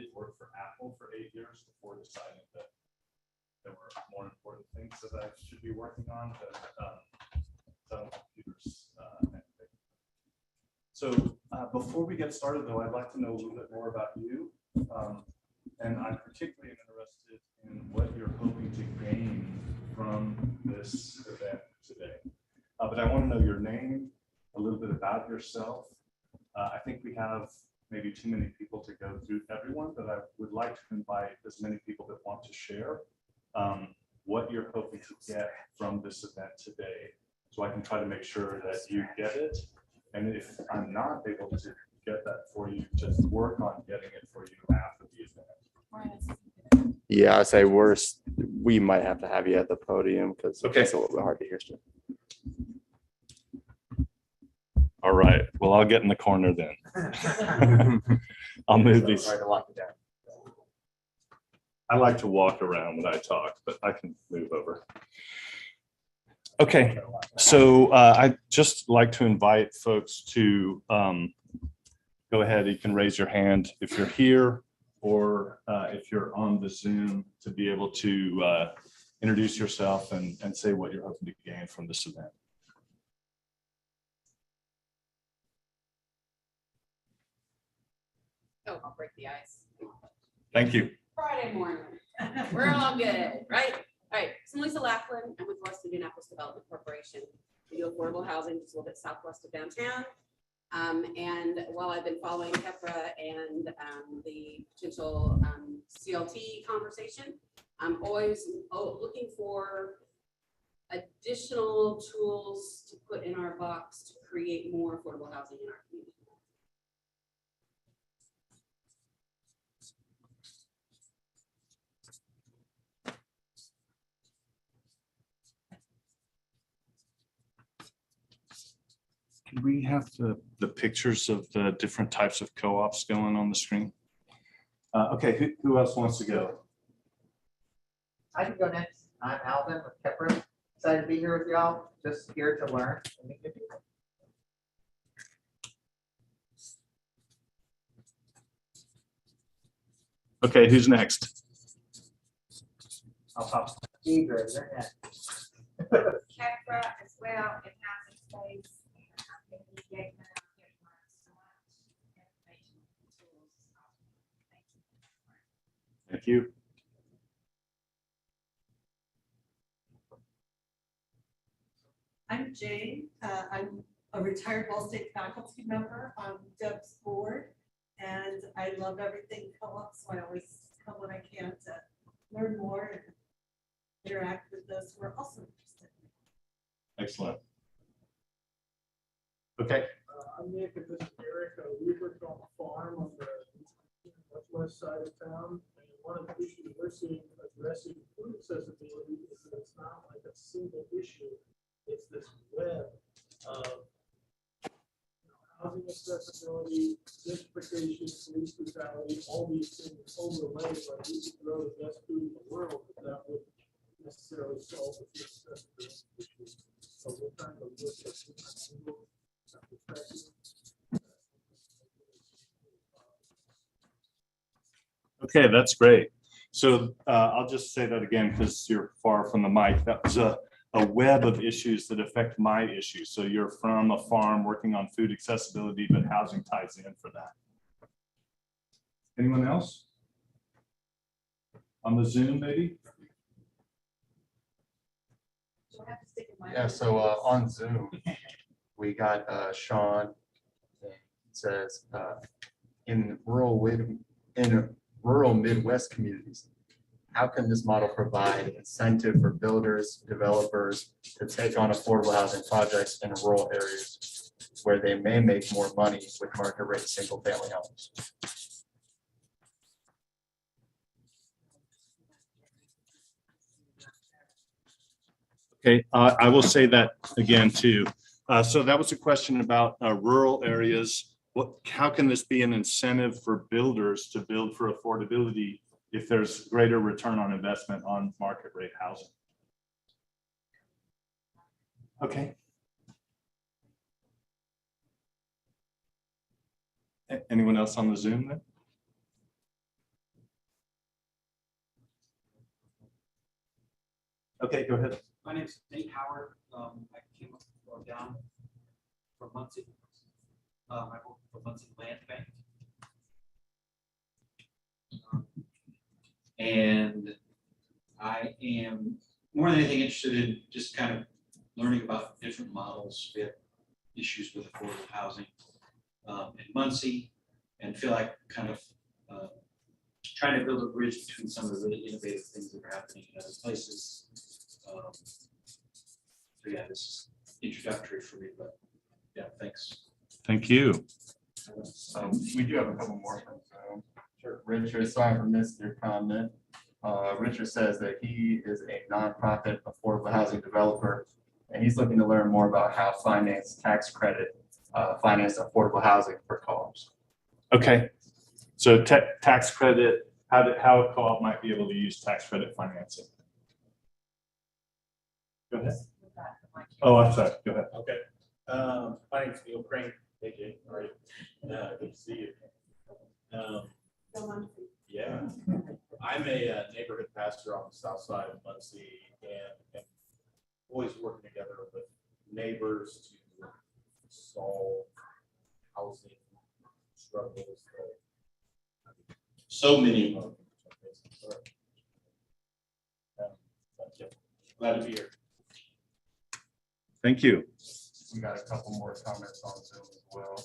did work for Apple for 8 years before deciding that there were more important things that I should be working on than selling computers. So before we get started, though, I'd like to know a little bit more about you. And I'm particularly interested in what you're hoping to gain from this event today. But I want to know your name, a little bit about yourself. I think we have maybe too many people to go through everyone, but I would like to invite as many people that want to share what you're hoping to get from this event today, so I can try to make sure that you get it. And if I'm not able to get that for you, just work on getting it for you after the event. Yeah, I say worse. We might have to have you at the podium because it's a little bit hard to hear. All right. Well, I'll get in the corner then. I'll move these. I like to walk around when I talk, but I can move over. Okay, so I'd just like to invite folks to go ahead. You can raise your hand if you're here or if you're on the Zoom, to be able to introduce yourself and say what you're hoping to gain from this event. Oh, I'll break the ice. Thank you. Friday morning. We're all good, right? All right, so I'm Lisa Laughlin. I'm with West Indianapolis Development Corporation. We do affordable housing just a little bit southwest of downtown. And while I've been following KEPRA and the potential CLT conversation, I'm always looking for additional tools to put in our box to create more affordable housing in our community. Can we have the pictures of the different types of co-ops going on the screen? Okay, who else wants to go? I can go next. I'm Alvin with KEPRA. Excited to be here with y'all. Just here to learn and meet new people. Okay, who's next? I'll pop Eager, you're next. KEPRA as well in housing space. And I think we gave them so much information and tools. Thank you. I'm Jane. I'm a retired Ball State faculty member on Deb's board, and I love everything co-op, so I always come when I can to learn more and interact with those who are also interested. Excellent. Okay. I'm Nick and this is Eric. We worked on a farm on the northwest side of town. And one of the issues we're seeing addressing food accessibility is that it's not like a single issue. It's this web of housing accessibility, gentrification, police brutality, all these things overlaid. Like we could grow the best food in the world, but that wouldn't necessarily solve the food accessibility issue. So we're trying to look at different angles. Okay, that's great. So I'll just say that again because you're far from the mic. That was a web of issues that affect my issues. So you're from a farm working on food accessibility, but housing ties in for that. Anyone else? On the Zoom, maybe? Yeah, so on Zoom, we got Sean. It says in rural Midwest communities, how can this model provide incentive for builders, developers to take on affordable housing projects in rural areas where they may make more money with market rate single family homes? Okay, I will say that again too. So that was a question about rural areas. How can this be an incentive for builders to build for affordability if there's greater return on investment on market rate housing? Okay. Anyone else on the Zoom then? Okay, go ahead. My name's Nate Howard. I came up down from Muncie. I work for Muncie Land Bank. And I am more than anything interested in just kind of learning about different models. We have issues with affordable housing in Muncie, and feel like kind of trying to build a bridge between some of the really innovative things that are happening in other places. So yeah, this is introductory for me, but yeah, thanks. Thank you. We do have a couple more from Zoom. Sure. Richard, sorry for missing your comment. Richard says that he is a nonprofit affordable housing developer, and he's looking to learn more about how finance tax credit finance affordable housing for co-ops. Okay, so tax credit, how a co-op might be able to use tax credit financing. Go ahead. Oh, I'm sorry, go ahead. Okay, my name's Neil Crane, AJ, all right, good to see you. Yeah, I'm a neighborhood pastor on the south side of Muncie, and always working together with neighbors to solve housing struggles. So many. Glad to be here. Thank you. We got a couple more comments on Zoom as well.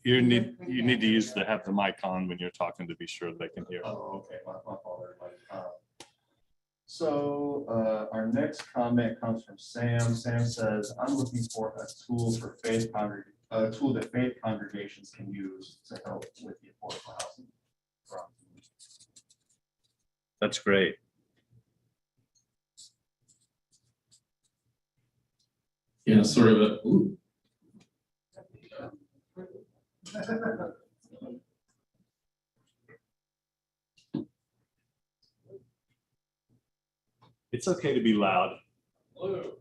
You need to use have the mic on when you're talking to be sure they can hear. Oh, okay, my fault, everybody. So our next comment comes from Sam. Sam says, I'm looking for a tool for a tool that faith congregations can use to help with the affordable housing problem. That's great. Yeah, sort of a, ooh. It's okay to be loud. Hello.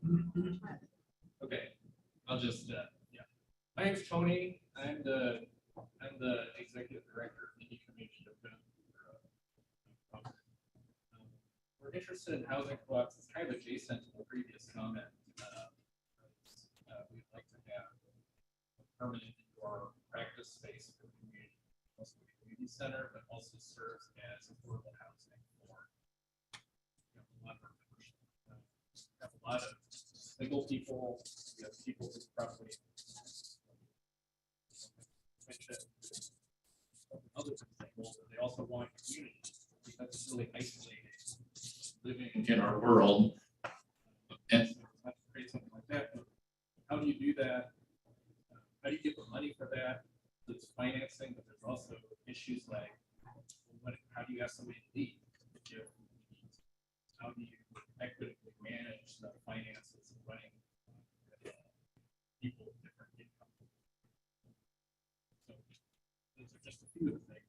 Okay, I'll just, yeah. My name's Tony. I'm the executive director of the Community Development. We're interested in housing co-ops. It's kind of adjacent to the previous comment. We'd like to have a permanent indoor practice space for the community, also the community center, but also serves as affordable housing for a lot of our members. We have a lot of single people, we have people who probably other things, they also want community because it's really isolated living In our world. and so we'll have to create something like that. But how do you do that? How do you get the money for that? There's financing, but there's also issues like how do you ask somebody to leave? How do you equitably manage the finances of running people with different income? So those are just a few of the things.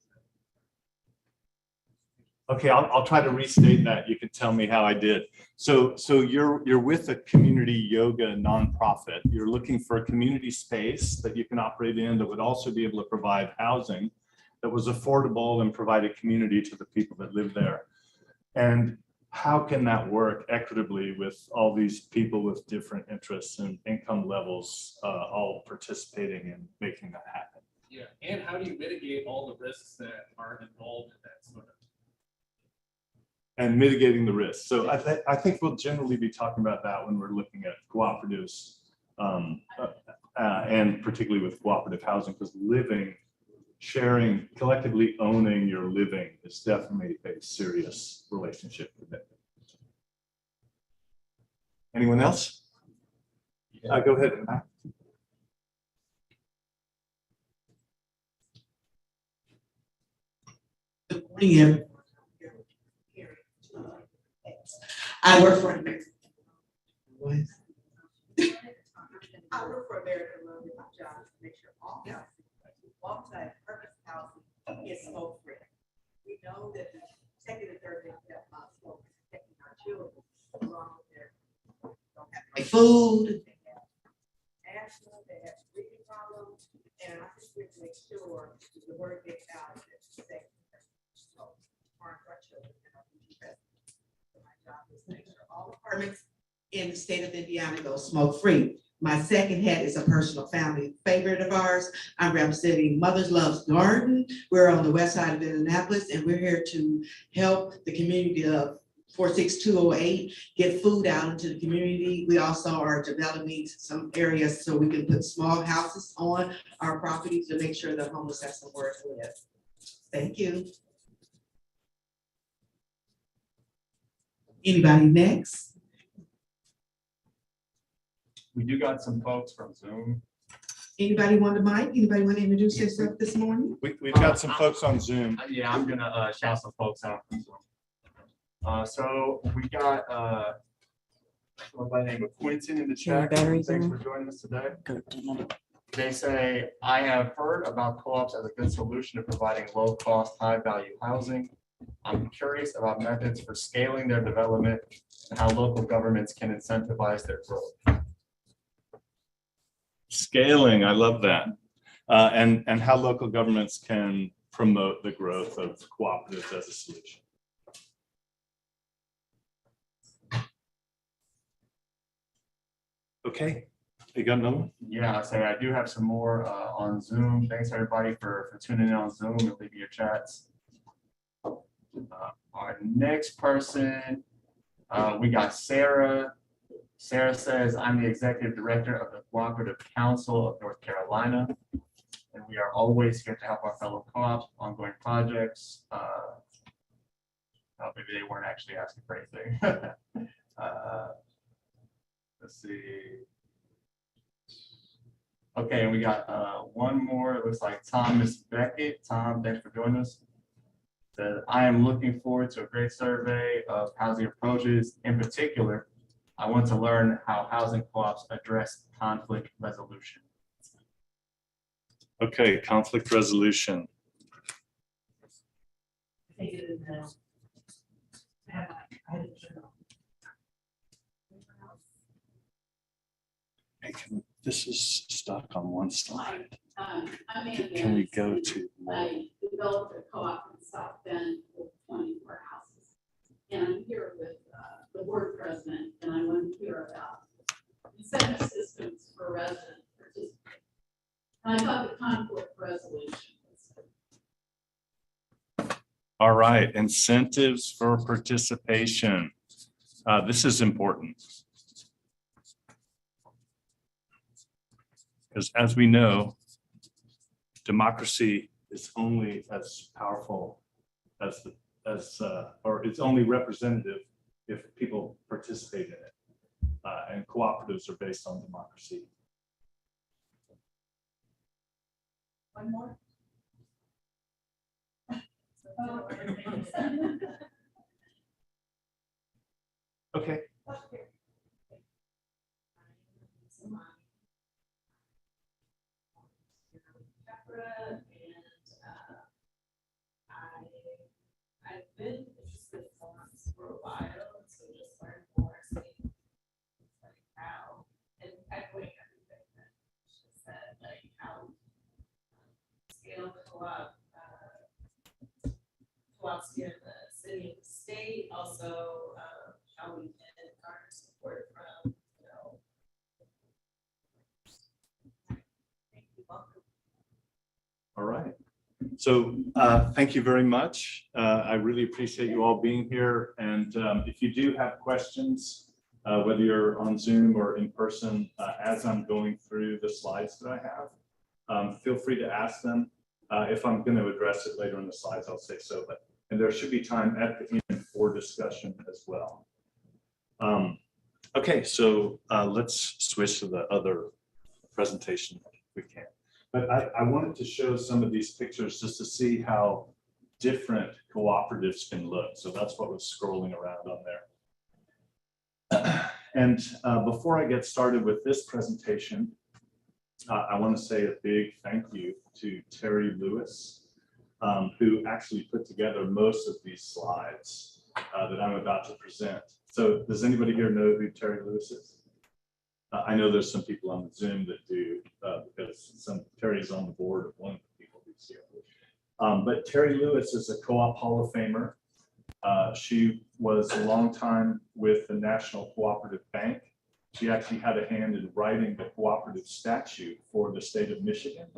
Okay, I'll try to restate that. You can tell me how I did. So you're with a community yoga nonprofit. You're looking for a community space that you can operate in that would also be able to provide housing that was affordable and provide a community to the people that live there. And how can that work equitably with all these people with different interests and income levels all participating in making that happen? Yeah, and how do you mitigate all the risks that are involved in that sort of? And mitigating the risk. So I think we'll generally be talking about that when we're looking at cooperatives and particularly with cooperative housing, because living, sharing, collectively owning your living is definitely a serious relationship with it. Anyone else? Go ahead. Good morning. I work for American. I work for American Love with my job to make sure all housing, multi-purpose housing is smoke free. We know that the second and third thing that smoke is affecting our children along with their don't have no food. They have asthma, they have breathing problems, and I just want to make sure that the word gets out that apartments in the state of Indiana go smoke-free. My second hat is a personal family favorite of ours. I'm representing Mother's Love's Garden. We're on the west side of Indianapolis, and we're here to help the community of 46208 get food out into the community. We also are developing some areas so we can put small houses on our property to make sure the homeless have somewhere to live. Thank you. Anybody next? We do got some folks from Zoom. Anybody want the mic? Anybody want to introduce yourself this morning? We've got some folks on Zoom. Yeah, I'm gonna shout some folks out from Zoom. So we got one by the name of Quentin in the chat. Thanks for joining us today. They say, I have heard about co-ops as a good solution to providing low-cost, high-value housing. I'm curious about methods for scaling their development and how local governments can incentivize their growth. Scaling, I love that. And how local governments can promote the growth of cooperatives as a solution. Okay, you got another one? Yeah, so I do have some more on Zoom. Thanks everybody for tuning in on Zoom and leaving your chats. Our next person, we got Sarah. Sarah says, I'm the executive director of the Cooperative Council of North Carolina, and we are always here to help our fellow co-ops, ongoing projects. Maybe they weren't actually asking for anything. Let's see. Okay, we got one more. It looks like Thomas Beckett. Tom, thanks for joining us. Said, I am looking forward to a great survey of housing approaches. In particular, I want to learn how housing co-ops address conflict resolution. Okay, conflict resolution. Hey, this is stuck on one slide. Can we go to? I developed a co-op in South Bend with 24 houses. And I'm here with the board president, and I want to hear about incentive systems for resident participants. And I thought the conflict resolution was All right, incentives for participation. This is important. Because as we know, democracy is only as powerful as or it's only representative if people participate in it. And cooperatives are based on democracy. One more. Okay. I've been interested in forums for a while, so just learn more, see like how, and echoing everything that she said, like how scale co-ops here in the city and the state, also how we can garner support from, you know. Thank you, welcome. All right. So thank you very much. I really appreciate you all being here. And if you do have questions, whether you're on Zoom or in person, as I'm going through the slides that I have, feel free to ask them. If I'm going to address it later in the slides, I'll say so. And there should be time at the end for discussion as well. Okay, so let's switch to the other presentation if we can. But I wanted to show some of these pictures just to see how different cooperatives can look. So that's what was scrolling around on there. And before I get started with this presentation, I want to say a big thank you to Terry Lewis, who actually put together most of these slides that I'm about to present. So does anybody here know who Terry Lewis is? I know there's some people on the Zoom that do, because Terry's on the board of one of the people who's here. But Terry Lewis is a Co-op Hall of Famer. She was a long time with the National Cooperative Bank. She actually had a hand in writing the cooperative statute for the state of Michigan.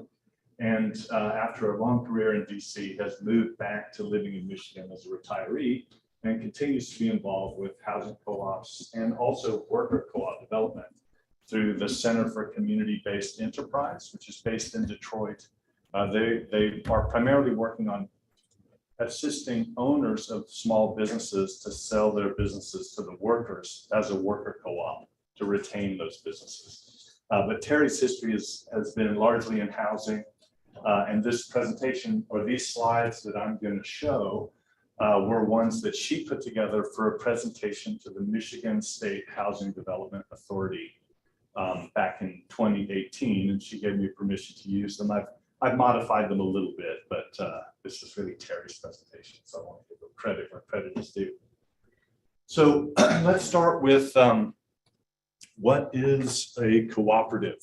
And after a long career in DC, has moved back to living in Michigan as a retiree and continues to be involved with housing co-ops and also worker co-op development through the Center for Community-Based Enterprise, which is based in Detroit. They are primarily working on assisting owners of small businesses to sell their businesses to the workers as a worker co-op to retain those businesses. But Terry's history has been largely in housing. And this presentation, or these slides that I'm going to show, were ones that she put together for a presentation to the Michigan State Housing Development Authority back in 2018, and she gave me permission to use them. I've modified them a little bit, but this is really Terry's presentation, so I want to give her credit where credit is due. So let's start with what is a cooperative?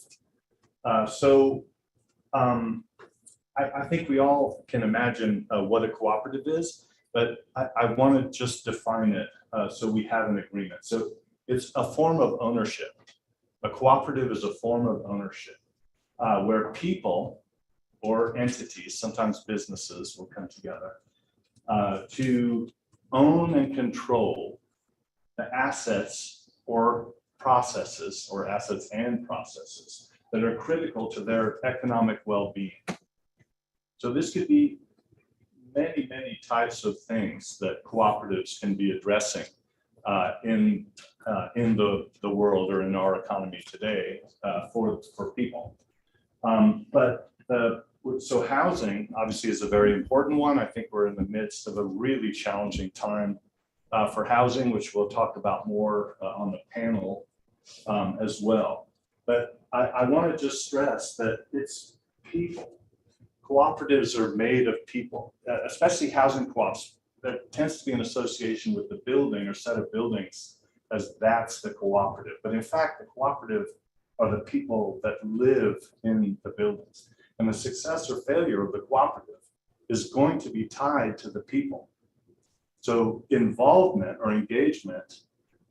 I think we all can imagine what a cooperative is, but I want to just define it so we have an agreement. So it's a form of ownership. A cooperative is a form of ownership where people or entities, sometimes businesses, will come together to own and control the assets or processes, or assets and processes that are critical to their economic well-being. So this could be many, many types of things that cooperatives can be addressing in the world or in our economy today for people. So housing obviously is a very important one. I think we're in the midst of a really challenging time for housing, which we'll talk about more on the panel as well. But I want to just stress that it's people. Cooperatives are made of people, especially housing co-ops. That tends to be an association with the building or set of buildings, as that's the cooperative. But in fact, the cooperative are the people that live in the buildings. And the success or failure of the cooperative is going to be tied to the people. So involvement or engagement,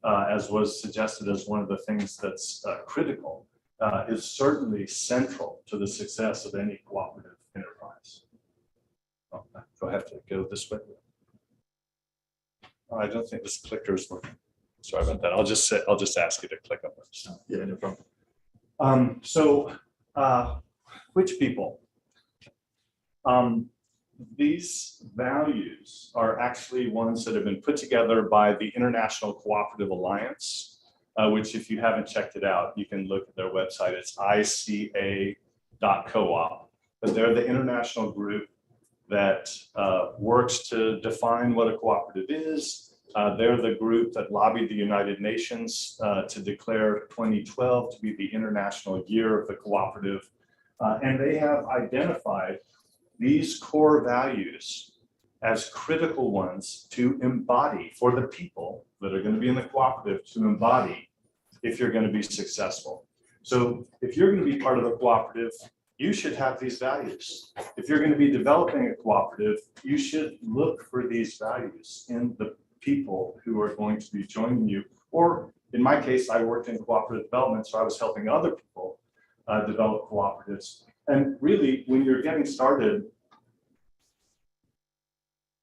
as was suggested as one of the things that's critical, is certainly central to the success of any cooperative enterprise. Oh, do I have to go this way? Oh, I don't think this clicker is working. Sorry about that. I'll just ask you to click on this. Yeah, no problem. Which people? These values are actually ones that have been put together by the International Cooperative Alliance, which if you haven't checked it out, you can look at their website. It's ica.coop. But they're the international group that works to define what a cooperative is. They're the group that lobbied the United Nations to declare 2012 to be the International Year of the Cooperative. And they have identified these core values as critical ones to embody for the people that are going to be in the cooperative to embody if you're going to be successful. So if you're going to be part of a cooperative, you should have these values. If you're going to be developing a cooperative, you should look for these values in the people who are going to be joining you. Or in my case, I worked in cooperative development, so I was helping other people develop cooperatives. And really, when you're getting started,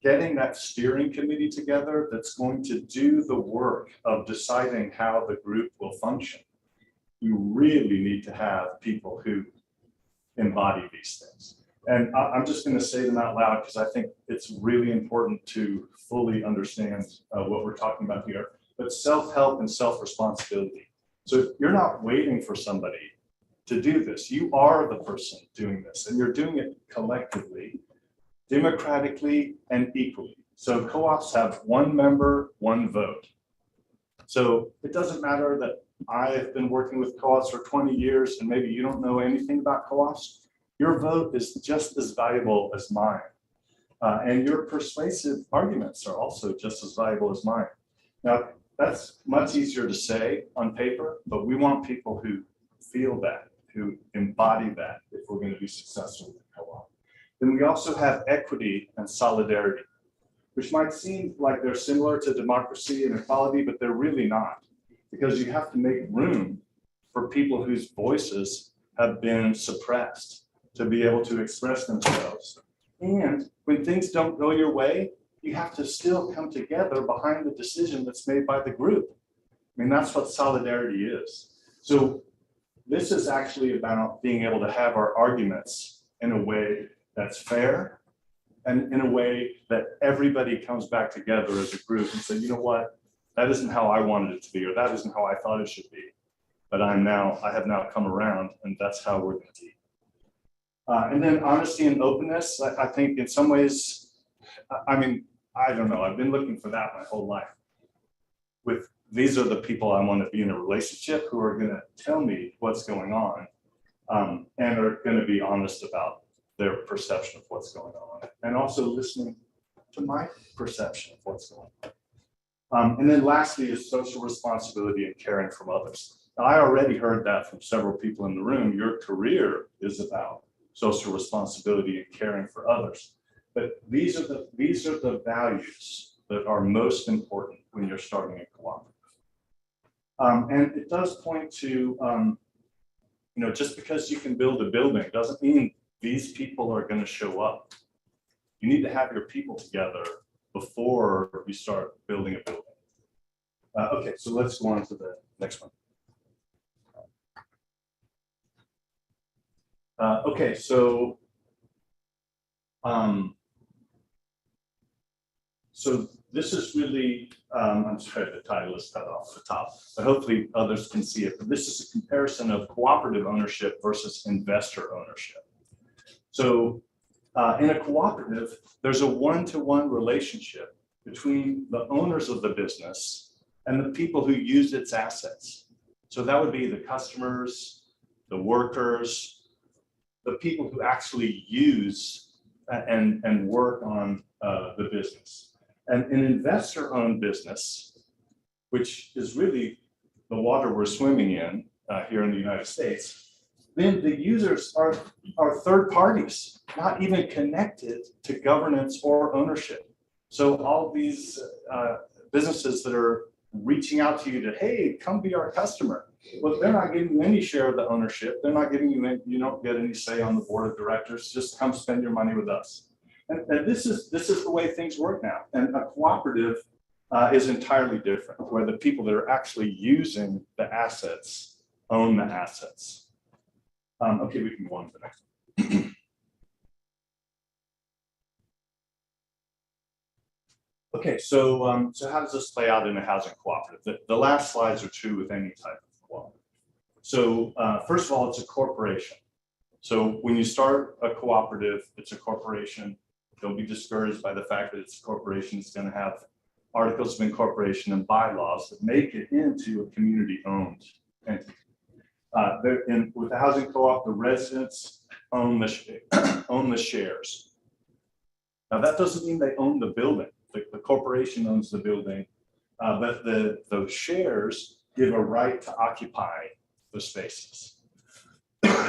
getting that steering committee together that's going to do the work of deciding how the group will function, you really need to have people who embody these things. And I'm just going to say them out loud because I think it's really important to fully understand what we're talking about here. But self-help and self-responsibility. So you're not waiting for somebody to do this. You are the person doing this, and you're doing it collectively, democratically, and equally. So co-ops have one member, one vote. So it doesn't matter that I have been working with co-ops for 20 years and maybe you don't know anything about co-ops. Your vote is just as valuable as mine. And your persuasive arguments are also just as valuable as mine. Now, that's much easier to say on paper, but we want people who feel that, who embody that if we're going to be successful with co-op. Then we also have equity and solidarity. which might seem like they're similar to democracy and equality, but they're really not. Because you have to make room for people whose voices have been suppressed to be able to express themselves. And when things don't go your way, you have to still come together behind the decision that's made by the group. I mean, that's what solidarity is. So this is actually about being able to have our arguments in a way that's fair and in a way that everybody comes back together as a group and say, you know what, that isn't how I wanted it to be, or that isn't how I thought it should be. But I have now come around, and that's how we're going to be. And then honesty and openness, I think in some ways, I mean, I don't know, I've been looking for that my whole life. These are the people I want to be in a relationship who are going to tell me what's going on, and are going to be honest about their perception of what's going on, and also listening to my perception of what's going on. And then lastly is social responsibility and caring from others. Now, I already heard that from several people in the room. Your career is about social responsibility and caring for others. But these are the values that are most important when you're starting a cooperative. And it does point to, you know, just because you can build a building doesn't mean these people are going to show up. You need to have your people together before you start building a building. Okay, so let's go on to the next one. Okay, so this is really, I'm sorry, the title is cut off the top, but hopefully others can see it. But this is a comparison of cooperative ownership versus investor ownership. So in a cooperative, there's a one-to-one relationship between the owners of the business and the people who use its assets. So that would be the customers, the workers, the people who actually use and work on the business. And an investor-owned business, which is really the water we're swimming in here in the United States, then the users are third parties, not even connected to governance or ownership. So all these businesses that are reaching out to you to, hey, come be our customer. Well, they're not giving you any share of the ownership. They're not giving you, you don't get any say on the board of directors. Just come spend your money with us. And this is the way things work now. And a cooperative is entirely different, where the people that are actually using the assets own the assets. Okay, we can go on to the next one. Okay, so so how does this play out in a housing cooperative? The last slides are true with any type of cooperative. So first of all, it's a corporation. So when you start a cooperative, it's a corporation. Don't be discouraged by the fact that it's a corporation. It's going to have articles of incorporation and bylaws that make it into a community-owned entity. With the housing co-op, the residents own the shares. Now that doesn't mean they own the building. The corporation owns the building, but those shares give a right to occupy the spaces.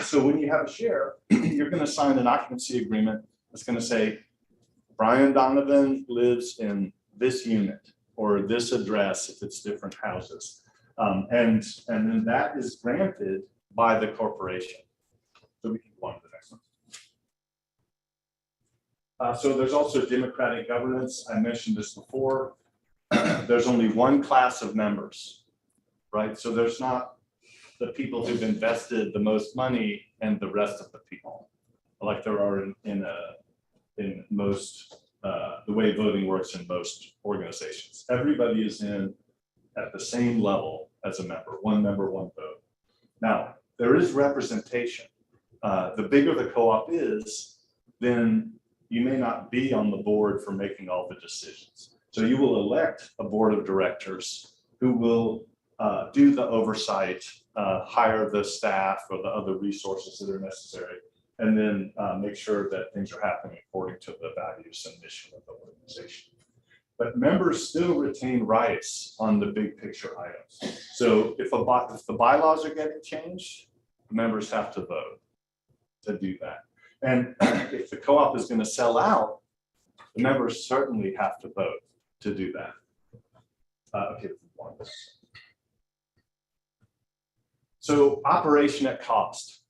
So when you have a share, you're going to sign an occupancy agreement that's going to say, Brian Donovan lives in this unit or this address if it's different houses. And then that is granted by the corporation. So we can go on to the next one. So there's also democratic governance. I mentioned this before. There's only one class of members, right? So there's not the people who've invested the most money and the rest of the people, like there are in most, the way voting works in most organizations. Everybody is in at the same level as a member, one vote. Now, there is representation. The bigger the co-op is, then you may not be on the board for making all the decisions. So you will elect a board of directors who will do the oversight, hire the staff or the other resources that are necessary, and then make sure that things are happening according to the values and mission of the organization. But members still retain rights on the big picture items. So if the bylaws are getting changed, members have to vote to do that. And if the co-op is going to sell out, The members certainly have to vote to do that. Okay, one. So operation at cost.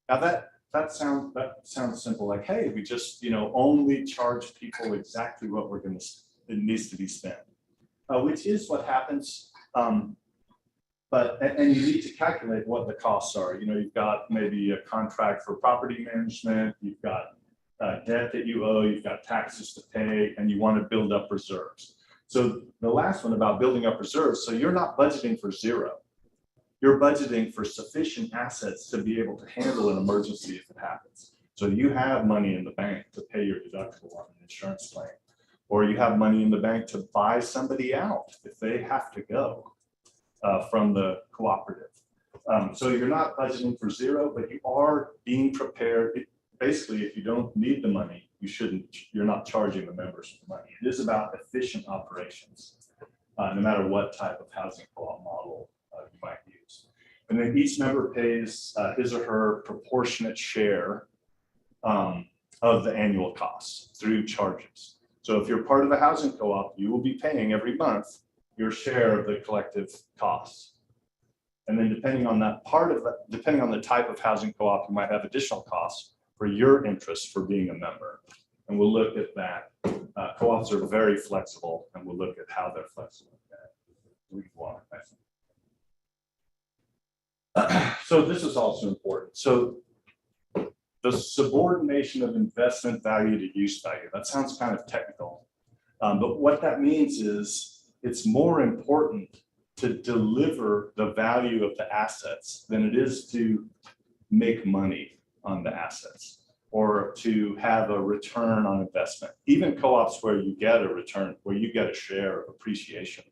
Now that sounds simple, like, hey, we just, only charge people exactly what it needs to be spent, which is what happens. But you need to calculate what the costs are. You've got maybe a contract for property management, you've got debt that you owe, you've got taxes to pay, and you want to build up reserves. So the last one about building up reserves, so you're not budgeting for zero. You're budgeting for sufficient assets to be able to handle an emergency if it happens. So you have money in the bank to pay your deductible on an insurance claim, or you have money in the bank to buy somebody out if they have to go from the cooperative. So you're not budgeting for zero, but you are being prepared. Basically, if you don't need the money, you're not charging the members for money. It is about efficient operations, no matter what type of housing co-op model you might use. And then each member pays his or her proportionate share of the annual costs through charges. So if you're part of a housing co-op, you will be paying every month your share of the collective costs. And then depending on depending on the type of housing co-op, you might have additional costs for your interest for being a member. And we'll look at that. Co-ops are very flexible, and we'll look at how they're flexible. So this is also important. So the subordination of investment value to use value, that sounds kind of technical. But what that means is it's more important to deliver the value of the assets than it is to make money on the assets or to have a return on investment. Even co-ops where you get a return, where you get a share of appreciation,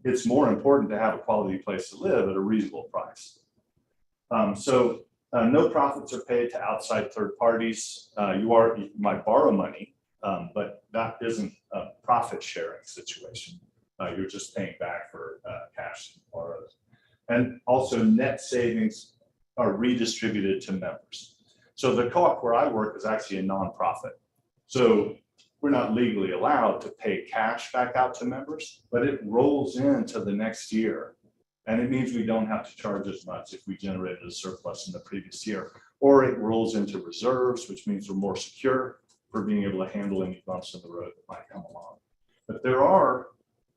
it's more important to have a quality place to live at a reasonable price. No profits are paid to outside third parties. You might borrow money, but that isn't a profit sharing situation. You're just paying back for cash borrowed. And also net savings are redistributed to members. So the co-op where I work is actually a nonprofit. So we're not legally allowed to pay cash back out to members, but it rolls into the next year. And it means we don't have to charge as much if we generated a surplus in the previous year. Or it rolls into reserves, which means we're more secure for being able to handle any bumps in the road that might come along. But there are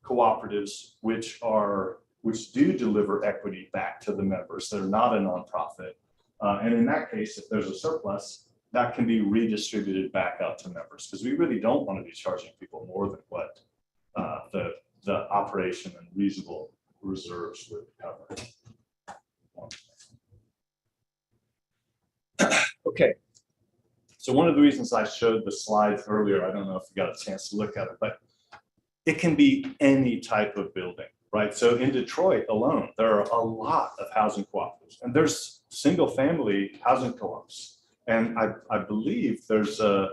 cooperatives which do deliver equity back to the members. They're not a nonprofit. And in that case, if there's a surplus, that can be redistributed back out to members, because we really don't want to be charging people more than what the operation and reasonable reserves would cover. Okay. So one of the reasons I showed the slides earlier, I don't know if you got a chance to look at it, but it can be any type of building, right? So in Detroit alone, there are a lot of housing cooperatives, and there's single family housing co-ops. And I believe there's a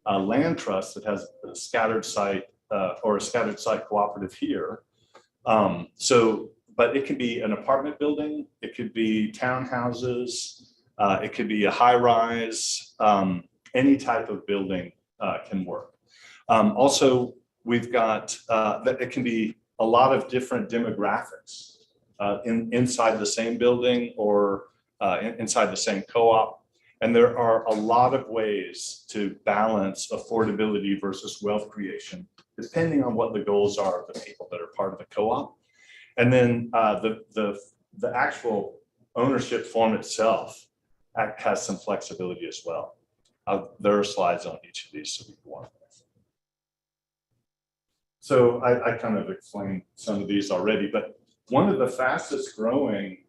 land trust that has a scattered site or a scattered site cooperative here. But it could be an apartment building, it could be townhouses, it could be a high rise, any type of building can work. Also, we've got that it can be a lot of different demographics inside the same building or inside the same co-op. And there are a lot of ways to balance affordability versus wealth creation, depending on what the goals are of the people that are part of the co-op. And then the actual ownership form itself has some flexibility as well. There are slides on each of these, so we can walk. So I kind of explained some of these already, but one of the fastest growing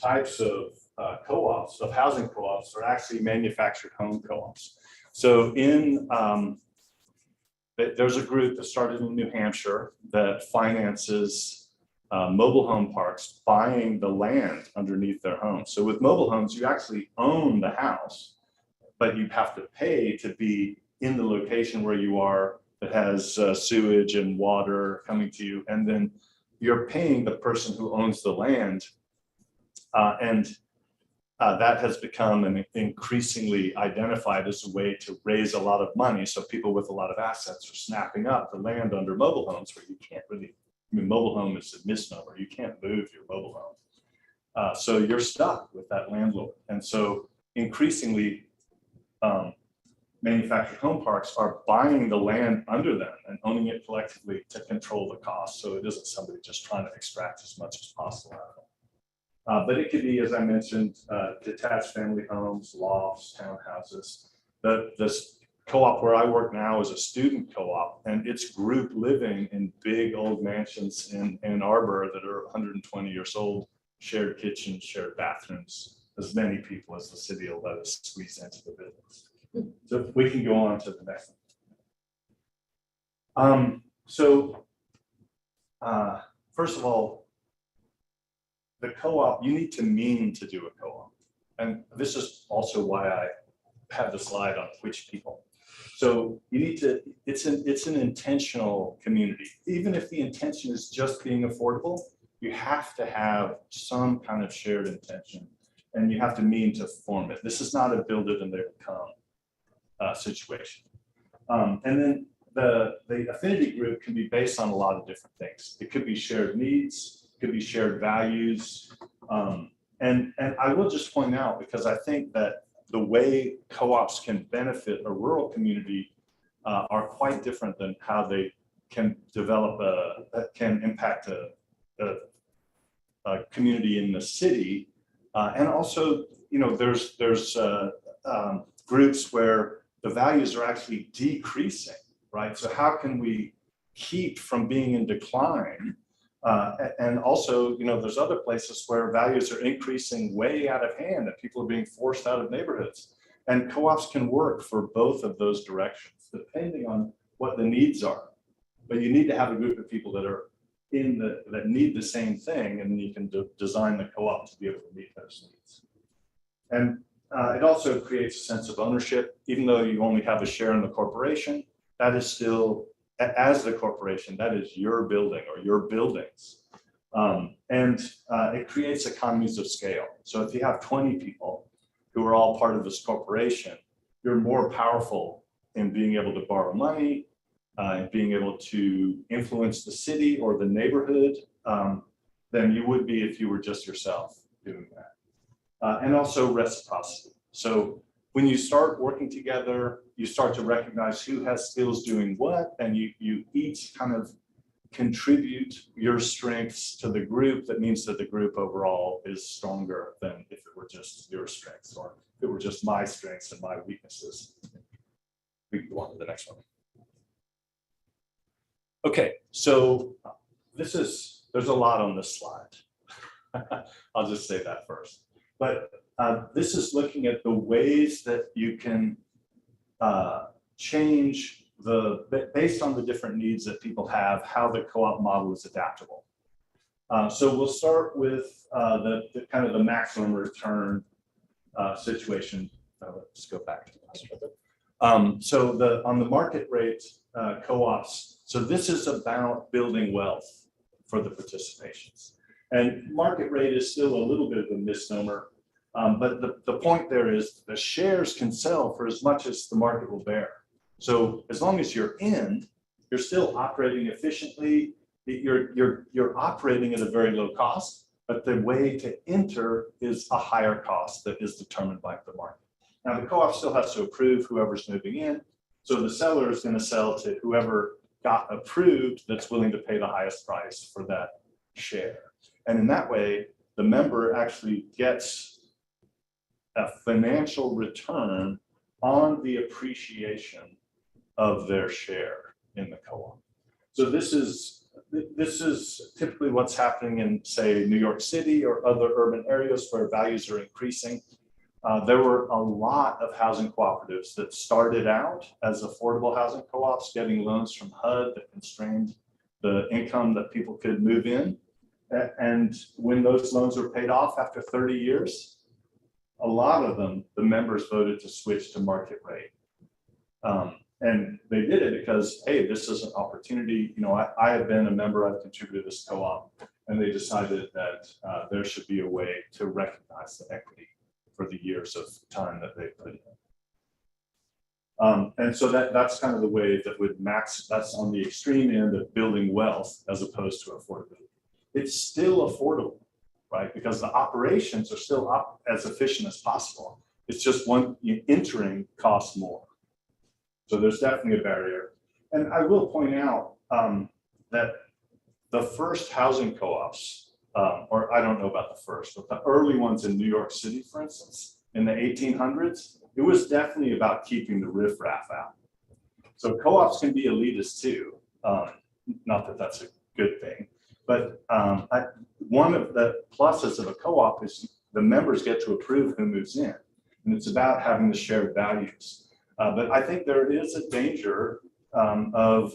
types of co-ops, of housing co-ops, are actually manufactured home co-ops. So there's a group that started in New Hampshire that finances mobile home parks buying the land underneath their homes. So with mobile homes, you actually own the house, but you have to pay to be in the location where you are that has sewage and water coming to you. And then you're paying the person who owns the land. And that has become an increasingly identified as a way to raise a lot of money. So people with a lot of assets are snapping up the land under mobile homes where you can't really, I mean, mobile home is a misnomer. You can't move your mobile home. So you're stuck with that landlord. And so increasingly, manufactured home parks are buying the land under them and owning it collectively to control the cost. So it isn't somebody just trying to extract as much as possible out of them. But it could be, as I mentioned, detached family homes, lofts, townhouses. This co-op where I work now is a student co-op, and it's group living in big old mansions in Ann Arbor that are 120 years old, shared kitchens, shared bathrooms, as many people as the city will let us squeeze into the business. So we can go on to the next one. First of all, the co-op, you need to mean to do a co-op. And this is also why I have the slide on which people. So you need to, it's an intentional community. Even if the intention is just being affordable, you have to have some kind of shared intention, and you have to mean to form it. This is not a build it and they will come situation. And then the affinity group can be based on a lot of different things. It could be shared needs, it could be shared values. And I will just point out, because I think that the way co-ops can benefit a rural community are quite different than how they can develop can impact a community in the city. And also, you know, there's groups where the values are actually decreasing, right? So how can we keep from being in decline? And also, you know, there's other places where values are increasing way out of hand and people are being forced out of neighborhoods. And co-ops can work for both of those directions, depending on what the needs are. But you need to have a group of people that are that need the same thing, and you can design the co-op to be able to meet those needs. And it also creates a sense of ownership. Even though you only have a share in the corporation, that is still, as the corporation, that is your building or your buildings. It creates economies of scale. So if you have 20 people who are all part of this corporation, you're more powerful in being able to borrow money, and being able to influence the city or the neighborhood than you would be if you were just yourself doing that. And also reciprocity. So when you start working together, you start to recognize who has skills doing what, and you each kind of contribute your strengths to the group. That means that the group overall is stronger than if it were just your strengths, or if it were just my strengths and my weaknesses. We can go on to the next one. Okay, so there's a lot on this slide. I'll just say that first. But this is looking at the ways that you can change based on the different needs that people have, how the co-op model is adaptable. So we'll start with the kind of the maximum return situation. Let's go back to the last one. So on the market rate co-ops, so this is about building wealth for the participations. And market rate is still a little bit of a misnomer, but the point there is the shares can sell for as much as the market will bear. So as long as you're in, you're still operating efficiently. You're operating at a very low cost, but the way to enter is a higher cost that is determined by the market. Now the co-op still has to approve whoever's moving in. So the seller is going to sell to whoever got approved that's willing to pay the highest price for that share. And in that way, the member actually gets a financial return on the appreciation of their share in the co-op. So this is typically what's happening in, say, New York City or other urban areas where values are increasing. There were a lot of housing cooperatives that started out as affordable housing co-ops, getting loans from HUD that constrained the income that people could move in. And when those loans were paid off after 30 years, a lot of them, the members voted to switch to market rate. And they did it because, hey, this is an opportunity. You know, I have been a member, I've contributed to this co-op, and they decided that there should be a way to recognize the equity for the years of time that they put in. And so that's kind of the way that would max, that's on the extreme end of building wealth as opposed to affordability. It's still affordable, right? Because the operations are still up as efficient as possible. It's just entering costs more. So there's definitely a barrier. And I will point out that the first housing co-ops, or I don't know about the first, but the early ones in New York City, for instance, in the 1800s, it was definitely about keeping the riffraff out. So co-ops can be elitist too. Not that that's a good thing, but one of the pluses of a co-op is the members get to approve who moves in, and it's about having the shared values. But I think there is a danger of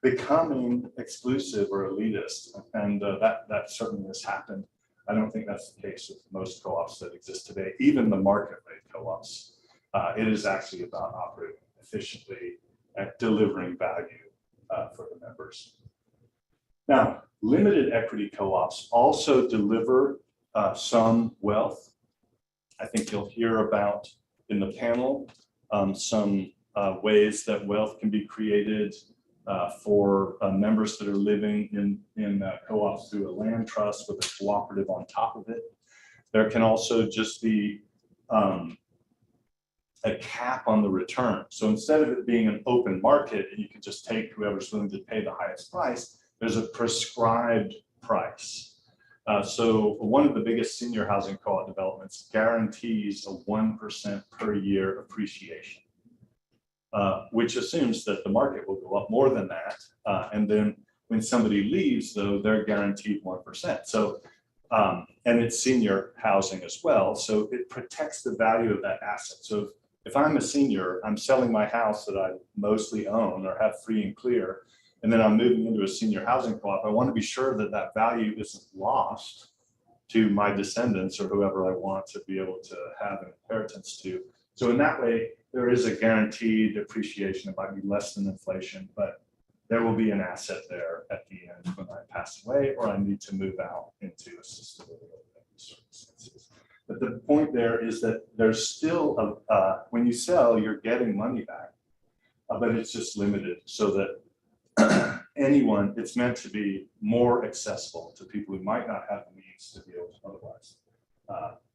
becoming exclusive or elitist, and that certainly has happened. I don't think that's the case with most co-ops that exist today, even the market rate co-ops. It is actually about operating efficiently and delivering value for the members. Now, limited equity co-ops also deliver some wealth. I think you'll hear about in the panel some ways that wealth can be created for members that are living in co-ops through a land trust with a cooperative on top of it. There can also just be a cap on the return. So instead of it being an open market and you can just take whoever's willing to pay the highest price, there's a prescribed price. So one of the biggest senior housing co-op developments guarantees a 1% per year appreciation, which assumes that the market will go up more than that. And then when somebody leaves, though, they're guaranteed 1%. So, and it's senior housing as well. So it protects the value of that asset. So if I'm a senior, I'm selling my house that I mostly own or have free and clear, and then I'm moving into a senior housing co-op, I want to be sure that that value isn't lost to my descendants or whoever I want to be able to have an inheritance to. So in that way, there is a guaranteed appreciation. It might be less than inflation, but there will be an asset there at the end when I pass away or I need to move out into assisted living circumstances. But the point there is that there's still, when you sell, you're getting money back, but it's just limited so that anyone, it's meant to be more accessible to people who might not have the means to be able to otherwise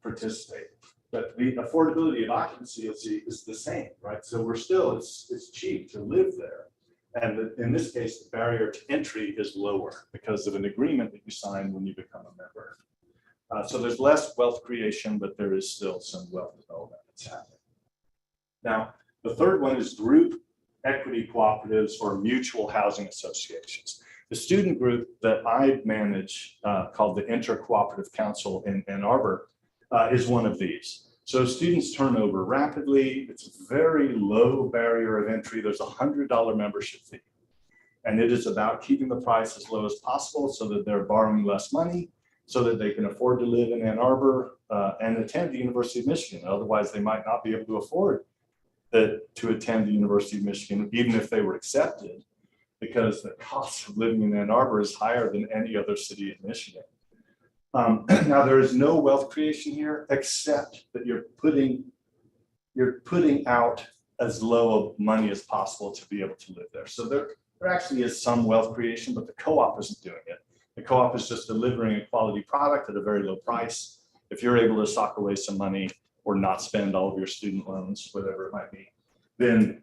participate. But the affordability of occupancy is the same, right? So we're still, it's cheap to live there. And in this case, the barrier to entry is lower because of an agreement that you sign when you become a member. So there's less wealth creation, but there is still some wealth development that's happening. Now, the third one is group equity cooperatives or mutual housing associations. The student group that I manage called the Intercooperative Council in Ann Arbor is one of these. So students turn over rapidly. It's a very low barrier of entry. There's a $100 membership fee. And it is about keeping the price as low as possible so that they're borrowing less money, so that they can afford to live in Ann Arbor and attend the University of Michigan. Otherwise, they might not be able to afford to attend the University of Michigan, even if they were accepted, because the cost of living in Ann Arbor is higher than any other city in Michigan. Now, there is no wealth creation here, except that you're putting out as low of money as possible to be able to live there. So there actually is some wealth creation, but the co-op isn't doing it. The co-op is just delivering a quality product at a very low price. If you're able to sock away some money or not spend all of your student loans, whatever it might be, then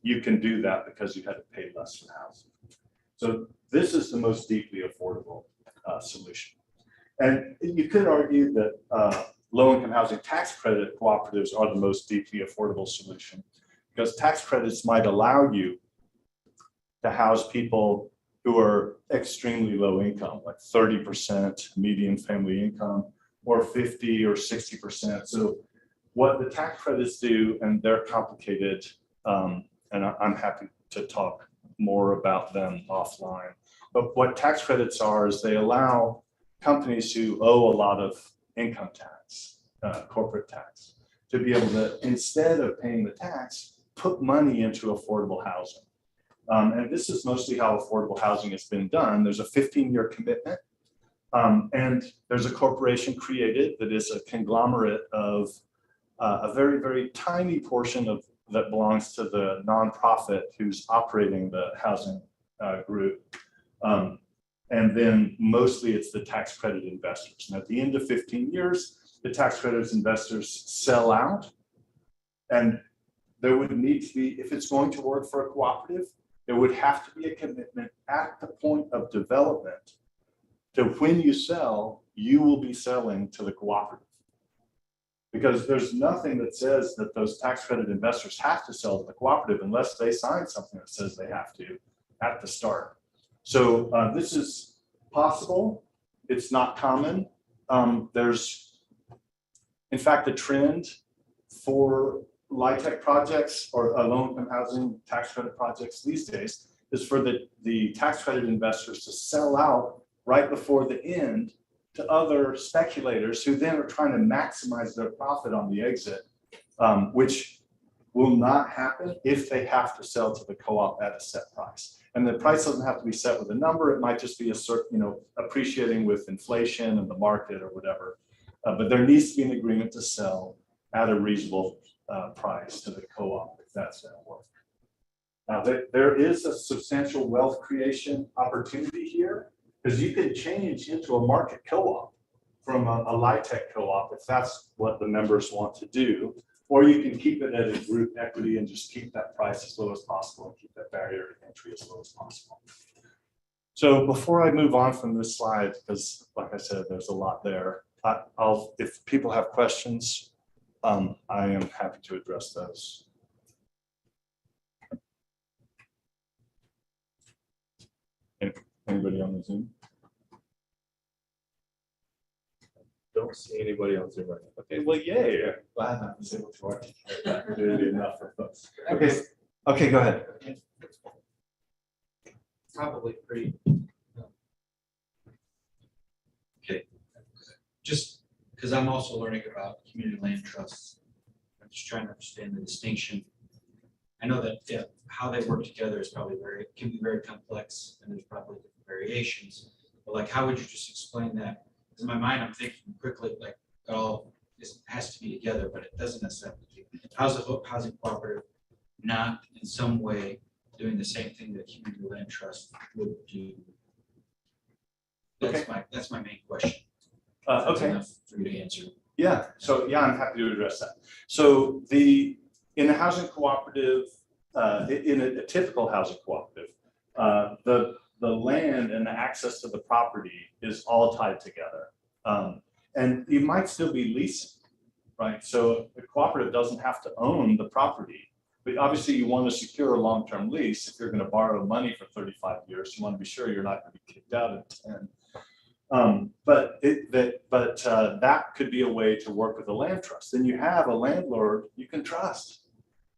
you can do that because you had to pay less for housing. So this is the most deeply affordable solution. And you could argue that low-income housing tax credit cooperatives are the most deeply affordable solution because tax credits might allow you to house people who are extremely low income, like 30% median family income, or 50 or 60%. So what the tax credits do, and they're complicated, and I'm happy to talk more about them offline, but what tax credits are is they allow companies who owe a lot of income tax, corporate tax, to be able to, instead of paying the tax, put money into affordable housing. And this is mostly how affordable housing has been done. There's a 15-year commitment And there's a corporation created that is a conglomerate of a very, very tiny portion of that belongs to the nonprofit who's operating the housing group. And then mostly it's the tax credit investors. And at the end of 15 years, the tax credit investors sell out. And there would need to be, if it's going to work for a cooperative, there would have to be a commitment at the point of development to when you sell, you will be selling to the cooperative. Because there's nothing that says that those tax credit investors have to sell to the cooperative unless they sign something that says they have to at the start. So this is possible. It's not common. There's, in fact, a trend for LIHTC projects or low-income housing tax credit projects these days is for the tax credit investors to sell out right before the end to other speculators who then are trying to maximize their profit on the exit, which will not happen if they have to sell to the co-op at a set price. And the price doesn't have to be set with a number. It might just be a certain, appreciating with inflation and the market or whatever. But there needs to be an agreement to sell at a reasonable price to the co-op if that's going to work. Now, there is a substantial wealth creation opportunity here because you can change into a market co-op from a LIHTC co-op if that's what the members want to do, or you can keep it at a group equity and just keep that price as low as possible and keep that barrier to entry as low as possible. So before I move on from this slide, because like I said, there's a lot there, if people have questions, I am happy to address those. Anybody on the Zoom? Don't see anybody on Zoom right now. Okay, well, yay. Glad I was able to articulate that clearly enough for folks. Okay, go ahead. Probably pretty. Okay. Just because I'm also learning about community land trusts. I'm just trying to understand the distinction. I know that how they work together is probably can be very complex and there's probably different variations. But like, how would you just explain that? Because in my mind, I'm thinking quickly, like it all has to be together, but it doesn't necessarily. How's the housing cooperative not in some way doing the same thing that a community land trust would do? That's my main question. Okay. Enough for you to answer. Yeah. So yeah, I'm happy to address that. So in a housing cooperative, in a typical housing cooperative, the land and the access to the property is all tied together. And you might still be leasing, right? So the cooperative doesn't have to own the property, but obviously you want to secure a long-term lease. If you're going to borrow money for 35 years, you want to be sure you're not going to be kicked out in 10. That could be a way to work with a land trust. Then you have a landlord you can trust,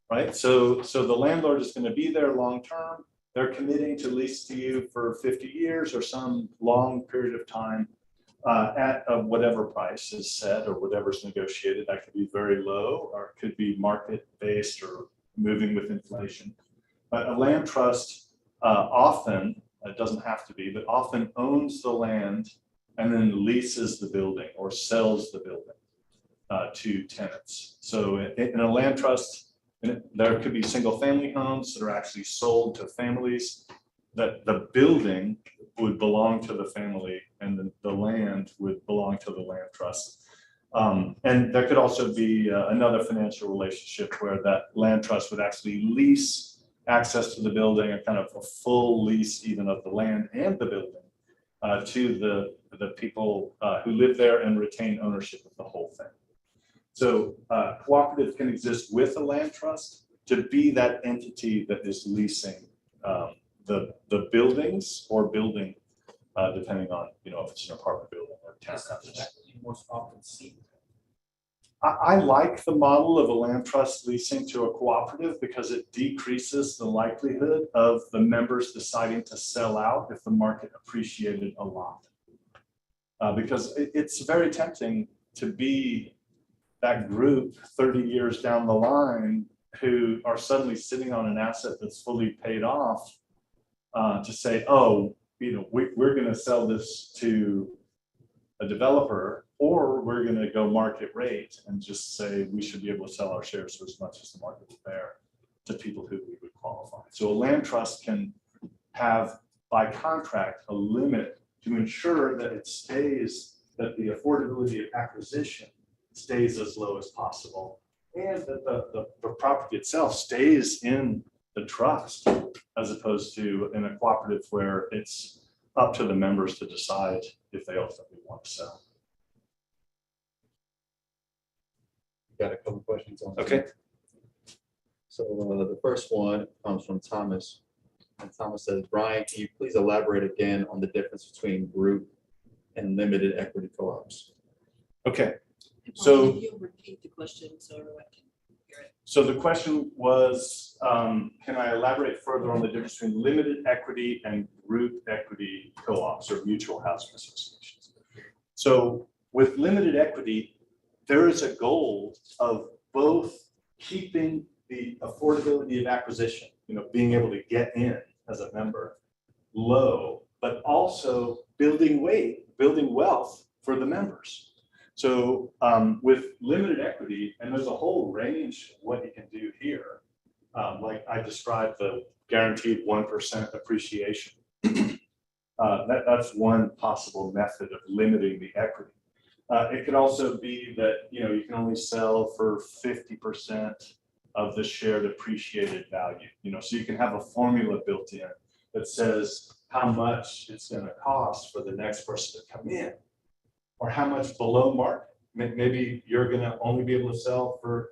right? So the landlord is going to be there long-term. They're committing to lease to you for 50 years or some long period of time at whatever price is set or whatever's negotiated. That could be very low or it could be market-based or moving with inflation. But a land trust often, it doesn't have to be, but often owns the land and then leases the building or sells the building to tenants. So in a land trust, there could be single family homes that are actually sold to families that the building would belong to the family and the land would belong to the land trust. And there could also be another financial relationship where that land trust would actually lease access to the building, a kind of a full lease even of the land and the building to the people who live there and retain ownership of the whole thing. So cooperative can exist with a land trust to be that entity that is leasing the buildings or building, depending on if it's an apartment building or townhouses. You most often see. I like the model of a land trust leasing to a cooperative because it decreases the likelihood of the members deciding to sell out if the market appreciated a lot. Because it's very tempting to be that group 30 years down the line who are suddenly sitting on an asset that's fully paid off to say, oh, we're going to sell this to a developer, or we're gonna go market rate and just say we should be able to sell our shares for as much as the market will bear to people who we would qualify. So a land trust can have, by contract, a limit to ensure that it stays, that the affordability of acquisition stays as low as possible, and that the property itself stays in the trust, as opposed to in a cooperative where it's up to the members to decide if they ultimately want to sell. Got a couple questions on. Okay. So the first one comes from Thomas. And Thomas says, Brian, can you please elaborate again on the difference between group and limited equity co-ops? Okay, And So- Can you repeat the question so everyone can hear it? so the question was, can I elaborate further on the difference between limited equity and group equity co-ops or mutual housing associations? So with limited equity, there is a goal of both keeping the affordability of acquisition, being able to get in as a member low, but also building wealth for the members. So with limited equity, and there's a whole range of what you can do here. Like I described the guaranteed 1% appreciation. That's one possible method of limiting the equity. It could also be that, you can only sell for 50% of the shared appreciated value, so you can have a formula built in that says how much it's going to cost for the next person to come in, or how much below market. Maybe you're going to only be able to sell for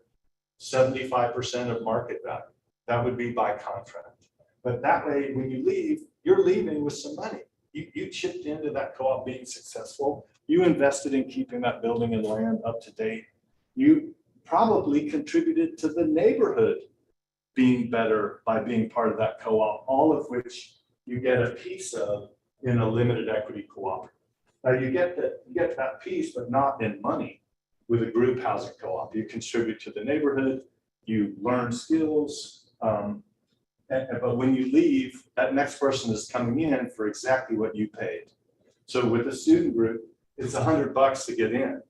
75% of market value. That would be by contract. But that way, when you leave, you're leaving with some money. You chipped into that co-op being successful. You invested in keeping that building and land up to date. You probably contributed to the neighborhood being better by being part of that co-op, all of which you get a piece of in a limited equity cooperative. Now you get that piece, but not in money. With a group housing co-op, you contribute to the neighborhood, you learn skills, but when you leave, that next person is coming in for exactly what you paid. So with a student group, it's $100 to get in.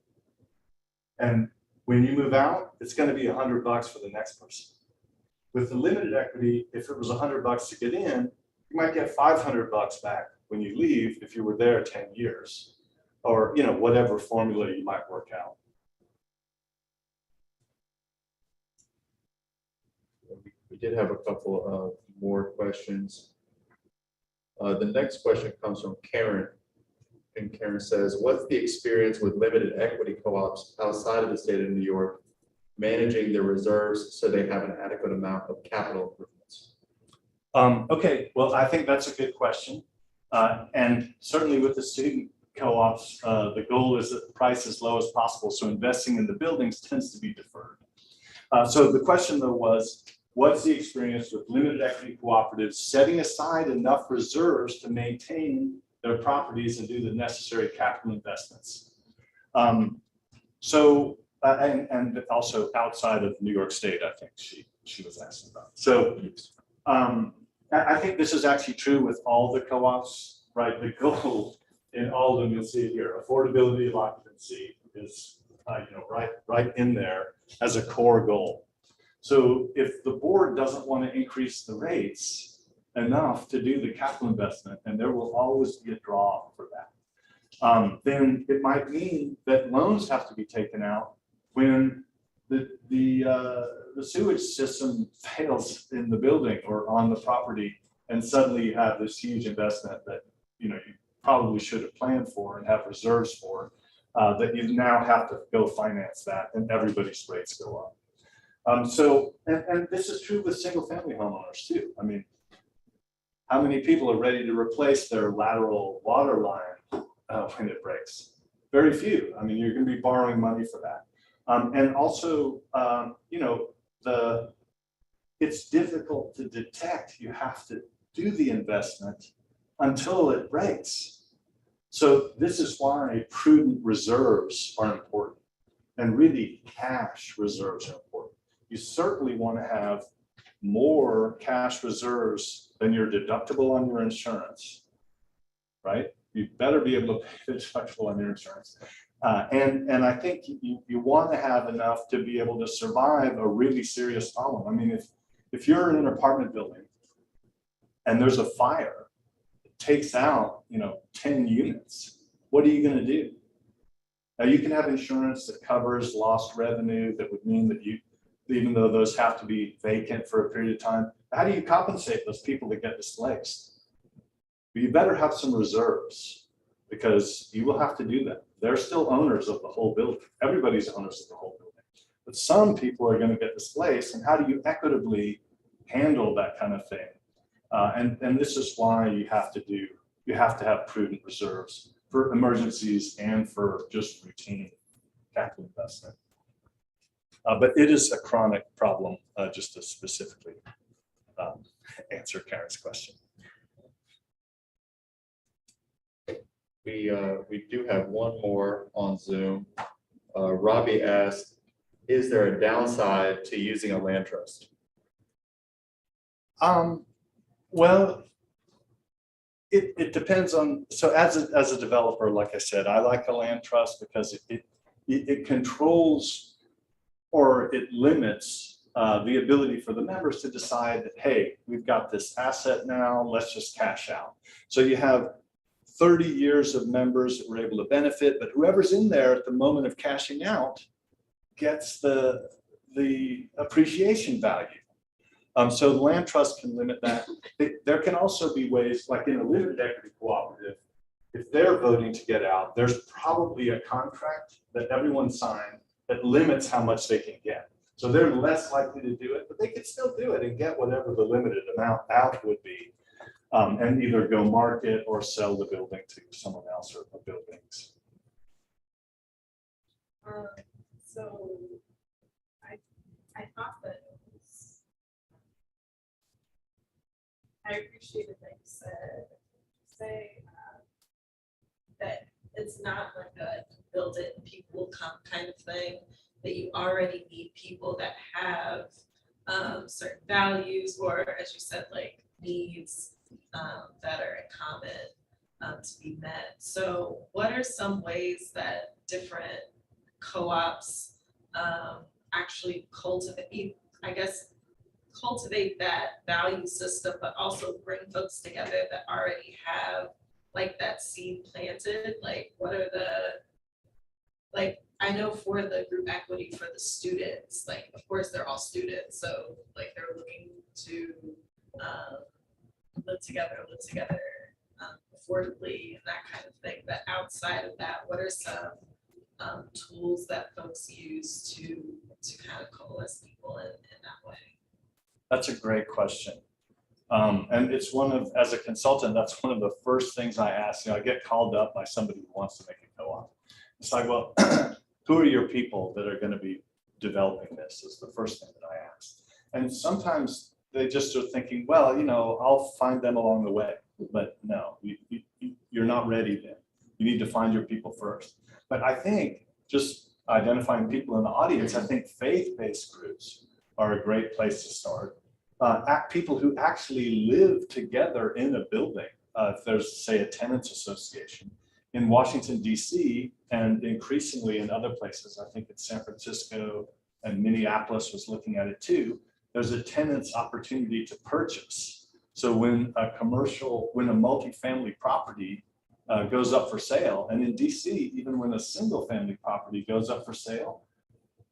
And when you move out, it's going to be $100 for the next person. With the limited equity, if it was $100 to get in, you might get $500 back when you leave if you were there 10 years, or whatever formula you might work out. We did have a couple of more questions. The next question comes from Karen. And Karen says, what's the experience with limited equity co-ops outside of the state of New York managing their reserves so they have an adequate amount of capital improvements? Okay, well, I think that's a good question. And certainly with the student co-ops, the goal is that the price is low as possible. So investing in the buildings tends to be deferred. So the question though was, what's the experience with limited equity cooperatives setting aside enough reserves to maintain their properties and do the necessary capital investments? And also outside of New York State, I think she was asking about. So I think this is actually true with all the co-ops, right? The goal in all of them, you'll see it here, affordability of occupancy is right in there as a core goal. So if the board doesn't want to increase the rates enough to do the capital investment, and there will always be a draw for that, then it might mean that loans have to be taken out when the sewage system fails in the building or on the property, and suddenly you have this huge investment that you probably should have planned for and have reserves for, that you now have to go finance that, and everybody's rates go up. And this is true with single family homeowners too. I mean, how many people are ready to replace their lateral water line when it breaks? Very few. I mean, you're going to be borrowing money for that. And also, it's difficult to detect. You have to do the investment until it breaks. So this is why prudent reserves are important, and really cash reserves are important. You certainly want to have more cash reserves than your deductible on your insurance, right? You better be able to pay the deductible on your insurance. And I think you want to have enough to be able to survive a really serious problem. I mean, if you're in an apartment building and there's a fire, it takes out, 10 units, what are you going to do? Now, you can have insurance that covers lost revenue that would mean that even though those have to be vacant for a period of time, how do you compensate those people that get displaced? Well, you better have some reserves because you will have to do that. They're still owners of the whole building. Everybody's owners of the whole building. But some people are going to get displaced, and how do you equitably handle that kind of thing? And this is why you have to have prudent reserves for emergencies and for just routine capital investment. But it is a chronic problem, just to specifically answer Karen's question. We do have one more on Zoom. Robbie asked, is there a downside to using a land trust? Well, it depends on, so as a developer, like I said, I like a land trust because it controls or it limits the ability for the members to decide that, hey, we've got this asset now, let's just cash out. So you have 30 years of members that were able to benefit, but whoever's in there at the moment of cashing out gets the appreciation value. So the land trust can limit that. There can also be ways, like in a limited equity cooperative, if they're voting to get out, there's probably a contract that everyone signed that limits how much they can get. So they're less likely to do it, but they can still do it and get whatever the limited amount out would be. And either go market or sell the building to someone else or the buildings. So I thought that it was, I appreciated that you say that it's not like a build it and people will come kind of thing, that you already need people that have certain values or, as you said, like needs that are in common to be met. So what are some ways that different co-ops actually cultivate that value system, but also bring folks together that already have like that seed planted? Like what are I know for the group equity for the students, like of course they're all students, so like they're looking to live together affordably and that kind of thing. But outside of that, what are some tools that folks use to kind of coalesce people in that way? That's a great question. And it's as a consultant, that's one of the first things I ask. I get called up by somebody who wants to make a co-op. It's like, well, who are your people that are going to be developing this? Is the first thing that I ask. And sometimes they just are thinking, well, I'll find them along the way. But no, you're not ready then. You need to find your people first. But I think just identifying people in the audience, I think faith-based groups are a great place to start. People who actually live together in a building. If there's, say, a tenants association in Washington, D.C., and increasingly in other places, I think in San Francisco and Minneapolis was looking at it too, there's a tenant's opportunity to purchase. So when a multifamily property goes up for sale, and in DC, even when a single family property goes up for sale,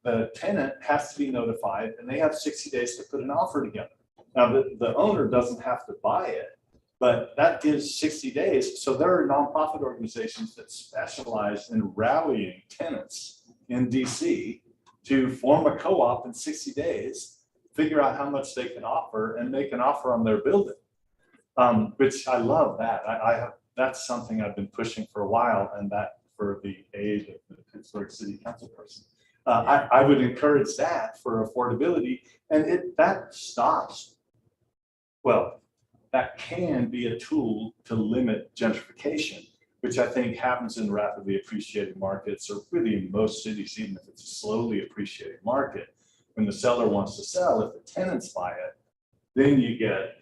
the tenant has to be notified and they have 60 days to put an offer together. Now, the owner doesn't have to buy it, but that gives 60 days. So there are nonprofit organizations that specialize in rallying tenants in DC to form a co-op in 60 days, figure out how much they can offer and make an offer on their building, which I love that. That's something I've been pushing for a while, and that for the aid of the Pittsburgh City Council person. I would encourage that for affordability, and that stops. Well, that can be a tool to limit gentrification, which I think happens in rapidly appreciated markets, or really in most cities, even if it's a slowly appreciated market. When the seller wants to sell, if the tenants buy it, then you get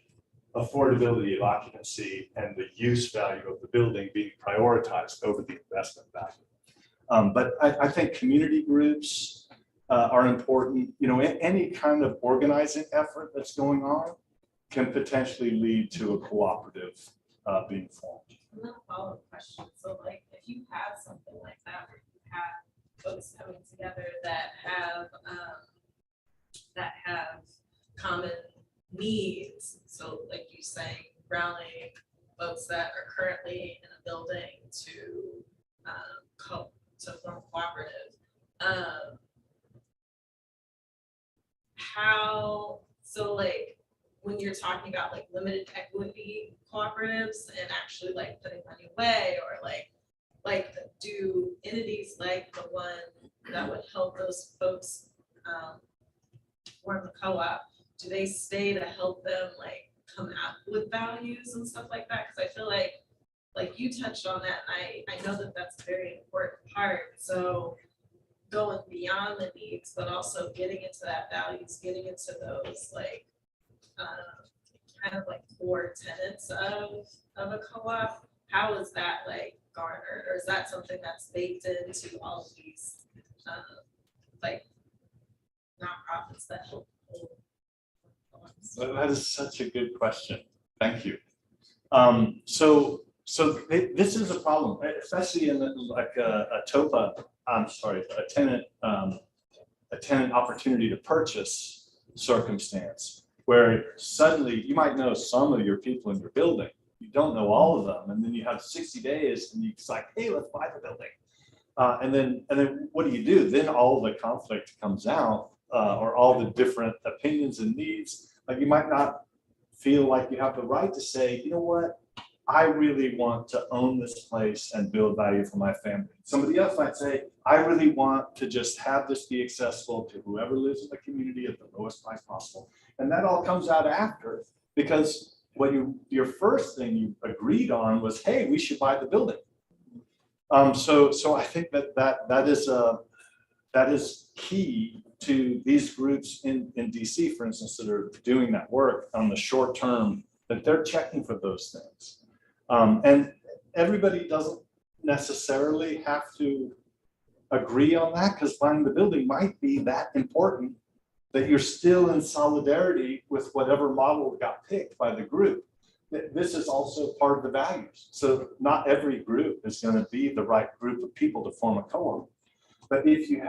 affordability of occupancy and the use value of the building being prioritized over the investment value. But I think community groups are important. You know, any kind of organizing effort that's going on can potentially lead to a cooperative being formed. And then a follow-up question, so like, if you have something like that, where you have folks coming together that have common needs, so like you saying, rallying folks that are currently in a building to form a cooperative, how, so like, when you're talking about like limited equity cooperatives and actually like putting money away, or like do entities like the one that would help those folks form the co-op, do they stay to help them like come up with values and stuff like that? Because I feel like you touched on that, and I know that that's a very important part. So going beyond the needs, but also getting into that values, getting into those like kind of like core tenets of a co-op. How is that like garnered, or is that something that's baked into all of these like nonprofits that help? That is such a good question. Thank you. This is a problem, especially in like a TOPA. I'm sorry, a tenant opportunity to purchase circumstance, where suddenly you might know some of your people in your building, you don't know all of them, and then you have 60 days, and it's like, hey, let's buy the building, and then what do? Then all the conflict comes out, or all the different opinions and needs. Like you might not feel like you have the right to say, you know what, I really want to own this place and build value for my family. Somebody else might say, I really want to just have this be accessible to whoever lives in the community at the lowest price possible. And that all comes out after, because what your first thing you agreed on was, hey, we should buy the building. So I think that is key to these groups in DC, for instance, that are doing that work on the short term, that they're checking for those things. And everybody doesn't necessarily have to agree on that, because buying the building might be that important that you're still in solidarity with whatever model got picked by the group. This is also part of the values. So not every group is going to be the right group of people to form a co-op. But if you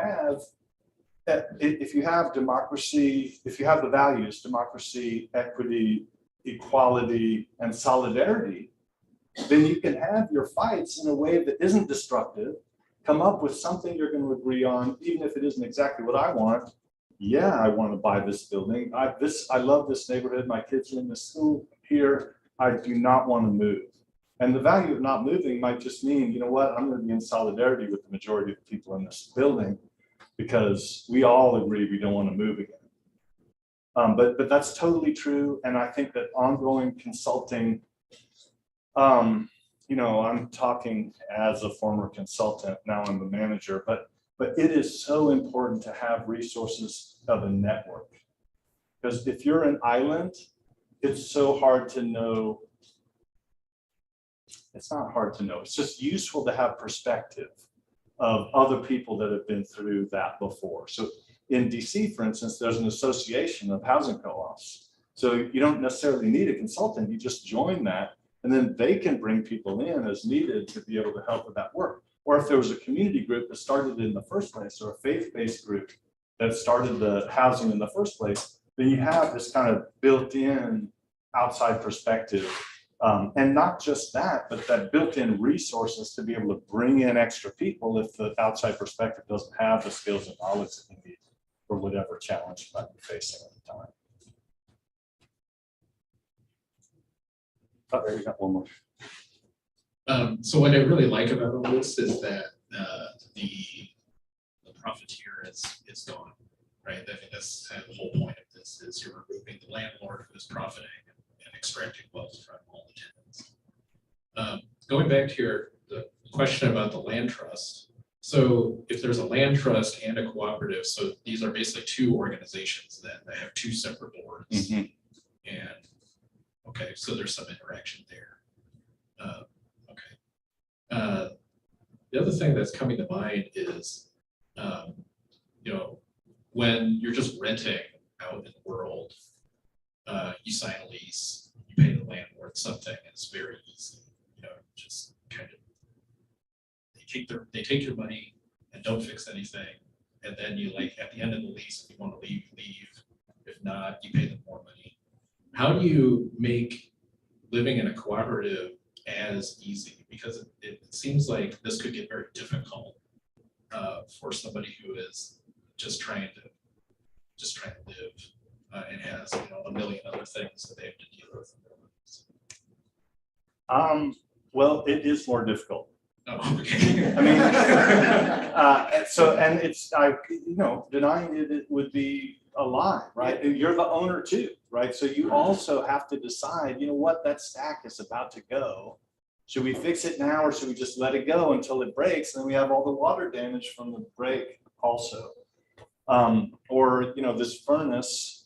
have democracy, if you have the values, democracy, equity, equality, and solidarity, then you can have your fights in a way that isn't destructive, come up with something you're going to agree on, even if it isn't exactly what I want. Yeah, I want to buy this building. I love this neighborhood. My kids are in the school here. I do not want to move. And the value of not moving might just mean, you know what, I'm going to be in solidarity with the majority of the people in this building, because we all agree we don't want to move again. But that's totally true. And I think that ongoing consulting, you know, I'm talking as a former consultant, now I'm the manager, but it is so important to have resources of a network. Because if you're an island, it's so hard to know. It's not hard to know. It's just useful to have perspective of other people that have been through that before. So in DC, for instance, there's an association of housing co-ops. So you don't necessarily need a consultant. You just join that, and then they can bring people in as needed to be able to help with that work. Or if there was a community group that started in the first place, or a faith-based group that started the housing in the first place, then you have this kind of built-in outside perspective. And not just that, but that built-in resources to be able to bring in extra people if the outside perspective doesn't have the skills and knowledge that you need for whatever challenge you might be facing at the time. Oh, there you got one more. So what I really like about all this is that the profiteer is gone, right? I mean, that's kind of the whole point of this, is you're removing the landlord who is profiting and extracting wealth from all the tenants. Going back to the question about the land trust. So if there's a land trust and a cooperative, so these are basically two organizations that have two separate boards. Mm-hmm. And Okay, so there's some interaction there. Okay. The other thing that's coming to mind is, when you're just renting out in the world, you sign a lease, you pay the landlord something, and it's very easy, just kind of, they take your money and don't fix anything. And then you at the end of the lease, if you want to leave, leave. If not, you pay them more money. How do you make living in a cooperative as easy? Because it seems like this could get very difficult for somebody who is just trying to live and has a million other things that they have to deal with. Well, it is more difficult. Oh, okay. I mean, and it's, denying it would be a lie, right? And you're the owner too, right? So you also have to decide, what, that stack is about to go. Should we fix it now, or should we just let it go until it breaks? And then we have all the water damage from the break also. Or, this furnace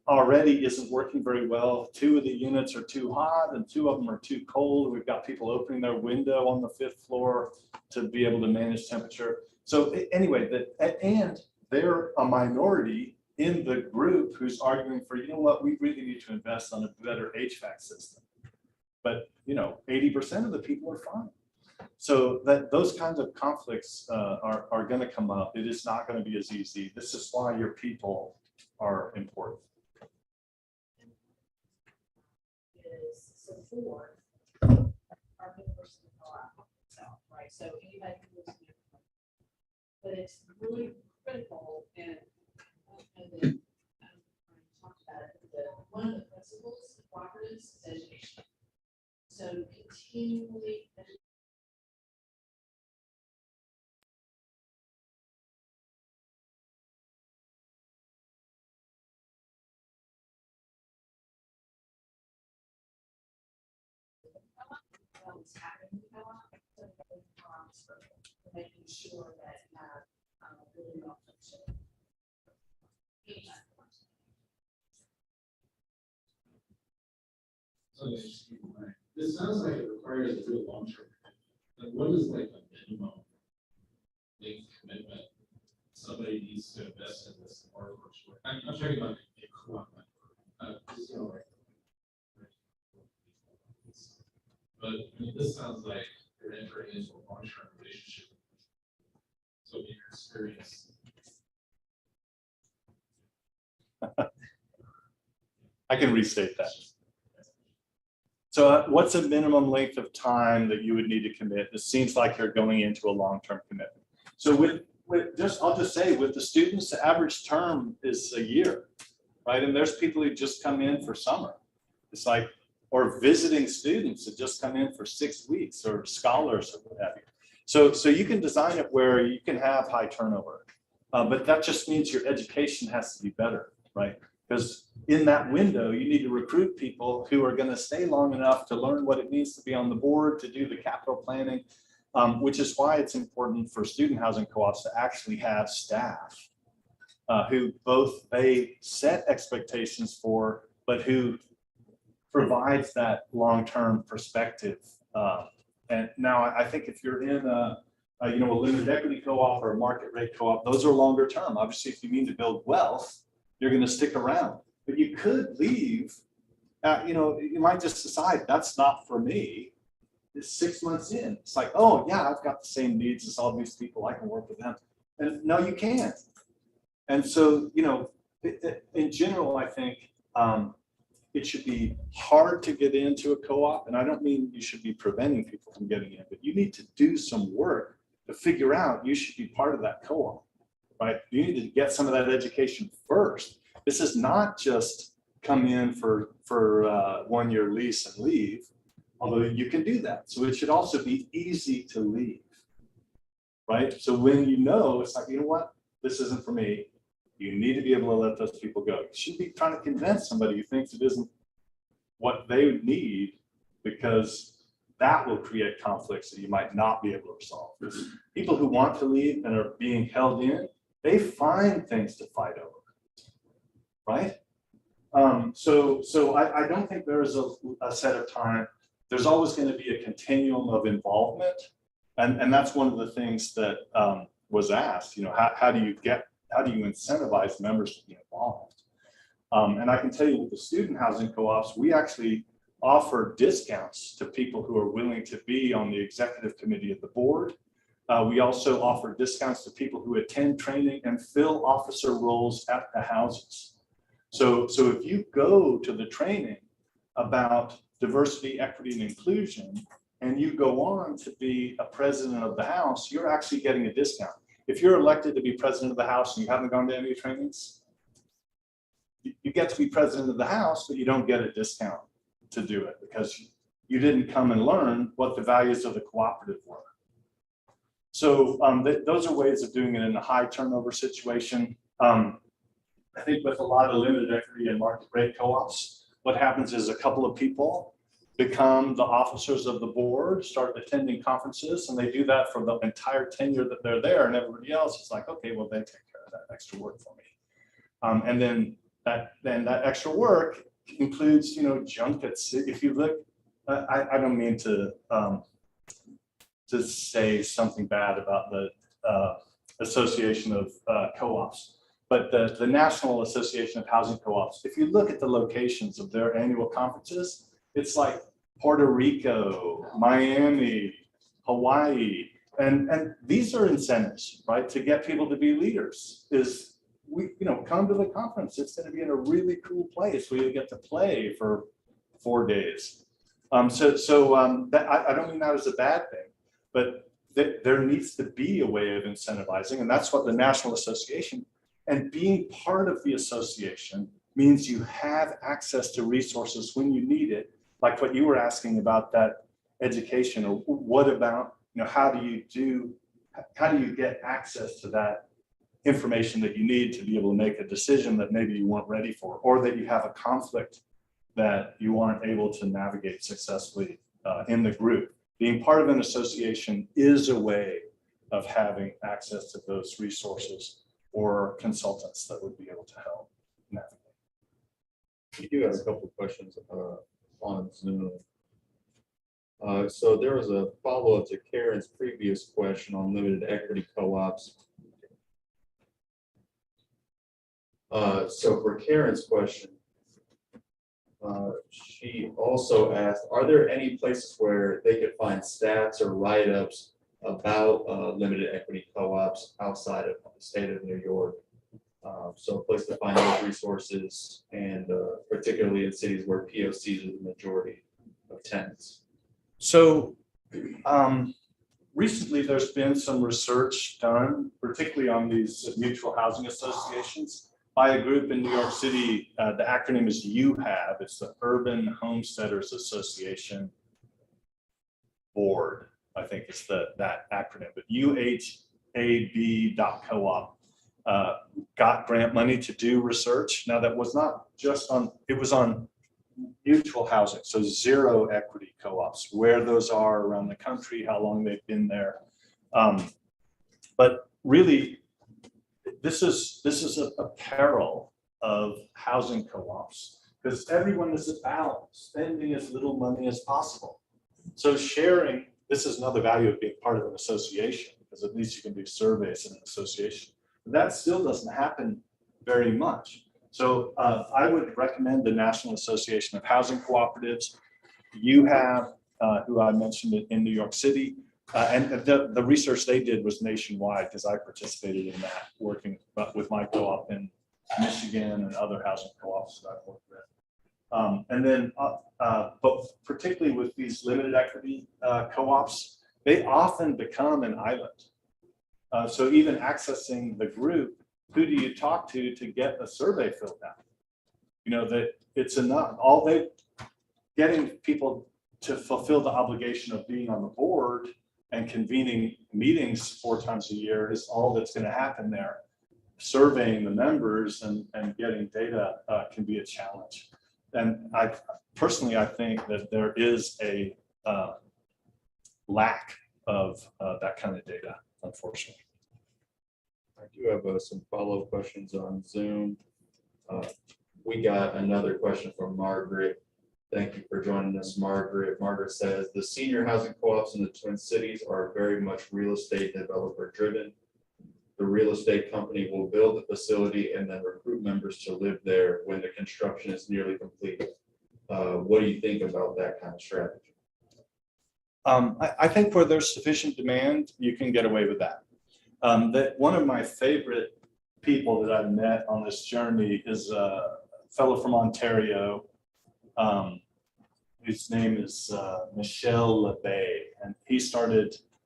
already isn't working very well. 2 of the units are too hot and 2 of them are too cold. We've got people opening their window on the 5th floor to be able to manage temperature. So anyway, and they're a minority in the group who's arguing for, we really need to invest on a better HVAC system. But 80% of the people are fine. So those kinds of conflicts are going to come up. It is not going to be as easy. This is why your people are important. So for our person to go out itself, right? So anybody who lives in it. But it's really critical and then talked about it. One of the principles of cooperatives is education. So continually what's happening, making sure that really well functioning. So this sounds like it requires a real long-term. Like, what is like a minimum length commitment somebody needs to invest in this in order for it? I'm talking about a co-op. But I mean, this sounds like you're entering into a long-term relationship. So in your experience. I can restate that. So what's a minimum length of time that you would need to commit? It seems like you're going into a long-term commitment. So I'll just say with the students, the average term is a year, right? And there's people who just come in for summer. It's like, or visiting students that just come in for 6 weeks, or scholars or what have you. So you can design it where you can have high turnover, but that just means your education has to be better, right? Because in that window, you need to recruit people who are going to stay long enough to learn what it means to be on the board, to do the capital planning, which is why it's important for student housing co-ops to actually have staff who both they set expectations for, but who provides that long-term perspective. And now I think if you're in a limited equity co-op or a market rate co-op, those are longer term. Obviously, if you need to build wealth, you're going to stick around. But you could leave. You might just decide that's not for me. It's 6 months in. It's like, oh yeah, I've got the same needs as all these people. I can work with them. And no, you can't. And so, in general, I think it should be hard to get into a co-op. And I don't mean you should be preventing people from getting in, but you need to do some work to figure out you should be part of that co-op, right? You need to get some of that education first. This is not just come in for 1 year lease and leave, although you can do that. So it should also be easy to leave, right? So when it's like, what, this isn't for me. You need to be able to let those people go. You shouldn't be trying to convince somebody who thinks it isn't what they need, because that will create conflicts that you might not be able to resolve. Because people who want to leave and are being held in, they find things to fight over, right? So I don't think there is a set of time. There's always going to be a continuum of involvement. And that's one of the things that was asked, you know, how do you incentivize members to be involved? And I can tell you with the student housing co-ops, we actually offer discounts to people who are willing to be on the executive committee of the board. We also offer discounts to people who attend training and fill officer roles at the houses. So if you go to the training about diversity, equity, and inclusion, and you go on to be a president of the house, you're actually getting a discount. If you're elected to be president of the house and you haven't gone to any trainings, you get to be president of the house, but you don't get a discount to do it because you didn't come and learn what the values of the cooperative were. So those are ways of doing it in a high turnover situation. I think with a lot of limited equity and market rate co-ops, what happens is a couple of people become the officers of the board, start attending conferences, and they do that for the entire tenure that they're there, and everybody else is like, okay, well, they take care of that extra work for me. And then that extra work includes, you know, junkets. If you look, I don't mean to say something bad about the Association of Co-ops, but the National Association of Housing Co-ops, if you look at the locations of their annual conferences, it's like Puerto Rico, Miami, Hawaii, and these are incentives, right? To get people to be leaders is, come to the conference. It's going to be in a really cool place where you get to play for 4 days. That I don't mean that as a bad thing, but there needs to be a way of incentivizing, and that's what the National Association, and being part of the association means you have access to resources when you need it, like what you were asking about that education, or what about, how do you get access to that information that you need to be able to make a decision that maybe you weren't ready for, or that you have a conflict that you aren't able to navigate successfully in the group. Being part of an association is a way of having access to those resources or consultants that would be able to help navigate. We do have a couple of questions on Zoom. So there was a follow-up to Karen's previous question on limited equity co-ops. So for Karen's question, she also asked, are there any places where they could find stats or write-ups about limited equity co-ops outside of the state of New York? So a place to find those resources, and particularly in cities where POCs are the majority of tenants. So recently there's been some research done, particularly on these mutual housing associations, by a group in New York City. The acronym is UHAB. It's the Urban Homesteaders Association Board. I think it's that acronym, but UHAB.coop got grant money to do research. Now that was not just on, it was on mutual housing, so zero equity co-ops, where those are around the country, how long they've been there. But really, this is a peril of housing co-ops, because everyone is about spending as little money as possible. So sharing, this is another value of being part of an association, because at least you can do surveys in an association. But that still doesn't happen very much. So I would recommend the National Association of Housing Cooperatives. You have, who I mentioned in New York City, and the research they did was nationwide, because I participated in that, working with my co-op in Michigan and other housing co-ops that I've worked with. And then, but particularly with these limited equity co-ops, they often become an island. So even accessing the group, who do you talk to get a survey filled out? That it's enough. Getting people to fulfill the obligation of being on the board and convening meetings 4 times a year is all that's going to happen there. Surveying the members and getting data can be a challenge. And I think that there is a lack of that kind of data, unfortunately. I do have some follow-up questions on Zoom. we got another question from Margaret. Thank you for joining us, Margaret. Margaret says, the senior housing co-ops in the Twin Cities are very much real estate developer driven. The real estate company will build the facility and then recruit members to live there when the construction is nearly complete. What do you think about that kind of strategy? I think where there's sufficient demand, you can get away with that. That one of my favorite people that I've met on this journey is a fellow from Ontario. His name is Michel Lebay, and he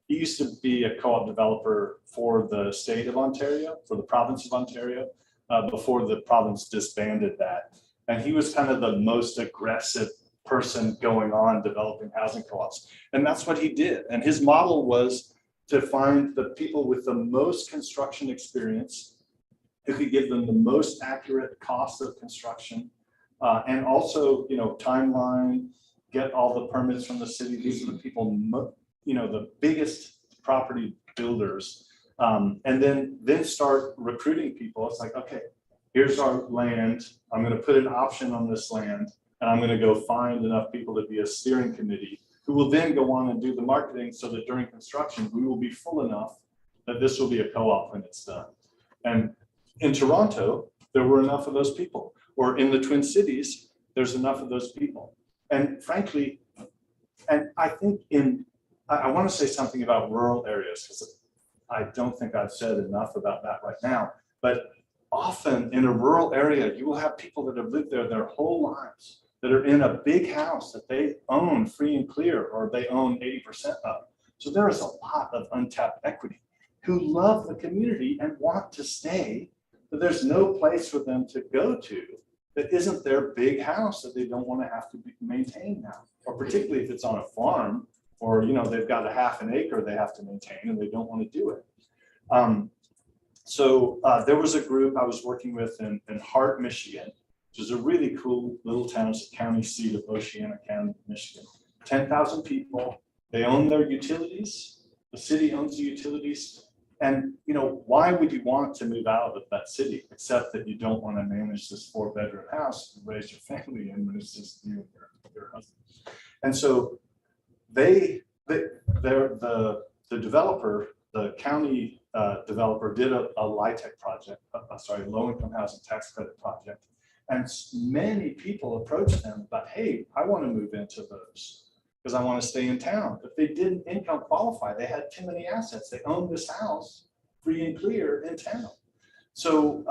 used to be a co-op developer for the state of Ontario, for the province of Ontario, before the province disbanded that. And he was kind of the most aggressive person going on developing housing co-ops. And that's what he did. And his model was to find the people with the most construction experience who could give them the most accurate cost of construction, and also, timeline, get all the permits from the city. These are the people, the biggest property builders, and then start recruiting people. It's like, okay, here's our land. I'm going to put an option on this land, and I'm going to go find enough people to be a steering committee who will then go on and do the marketing so that during construction, we will be full enough that this will be a co-op when it's done. And in Toronto, there were enough of those people, or in the Twin Cities, there's enough of those people. And frankly, and I think I want to say something about rural areas, because I don't think I've said enough about that right now, but often in a rural area, you will have people that have lived there their whole lives, that are in a big house that they own free and clear, or they own 80% of. So there is a lot of untapped equity who love the community and want to stay, but there's no place for them to go to that isn't their big house that they don't want to have to maintain now, or particularly if it's on a farm, or they've got a half an acre they have to maintain and they don't want to do it. So there was a group I was working with in Hart, Michigan, which is a really cool little town. It's the county seat of Oceana County, Michigan. 10,000 people. They own their utilities. The city owns the utilities. And why would you want to move out of that city, except that you don't want to manage this 4-bedroom house and raise your family in when it's just you and your husband. And so the developer, the county developer, did a LIHTC project, low-income housing tax credit project. And many people approached them about, hey, I want to move into those because I want to stay in town. But they didn't income qualify. They had too many assets. They owned this house free and clear in town. So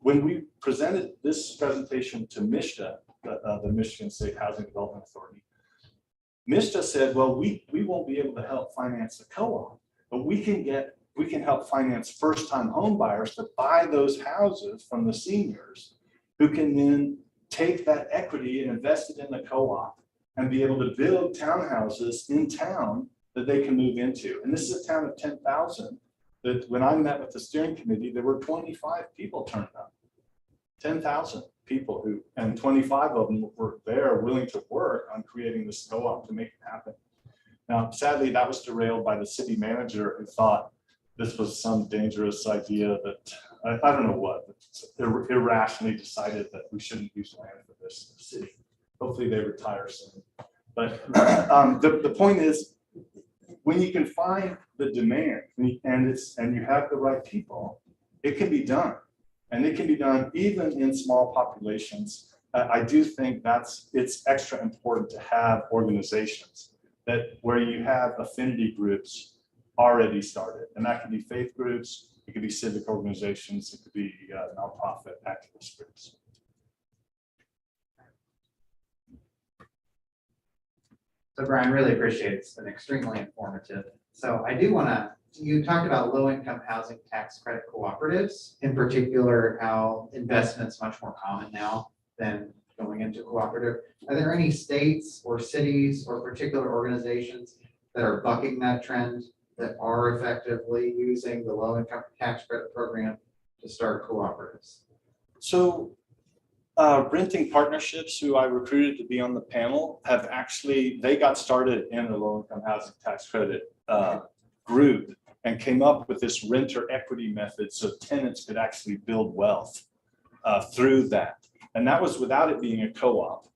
when we presented this presentation to MISTA, the Michigan State Housing Development Authority, MISTA said, well, we won't be able to help finance the co-op, but we can help finance first-time home buyers to buy those houses from the seniors, who can then take that equity and invest it in the co-op and be able to build townhouses in town that they can move into. And this is a town of 10,000 that when I met with the steering committee, there were 25 people turned up. 10,000 people and 25 of them were there willing to work on creating this co-op to make it happen. Now, sadly, that was derailed by the city manager who thought this was some dangerous idea that, I don't know what, but irrationally decided that we shouldn't use land for this in the city. Hopefully they retire soon. But the point is, when you can find the demand and you have the right people, it can be done. And it can be done even in small populations. I do think it's extra important to have organizations where you have affinity groups already started. And that could be faith groups, it could be civic organizations, it could be nonprofit activist groups. So Brian, really appreciate it. It's been extremely informative. So I do want to, you talked about low-income housing tax credit cooperatives, in particular, how investment's much more common now than going into cooperative. Are there any states or cities or particular organizations that are bucking that trend, that are effectively using the low-income tax credit program to start cooperatives? So renting partnerships, who I recruited to be on the panel, they got started in a low-income housing tax credit group and came up with this renter equity method so tenants could actually build wealth through that. And that was without it being a co-op.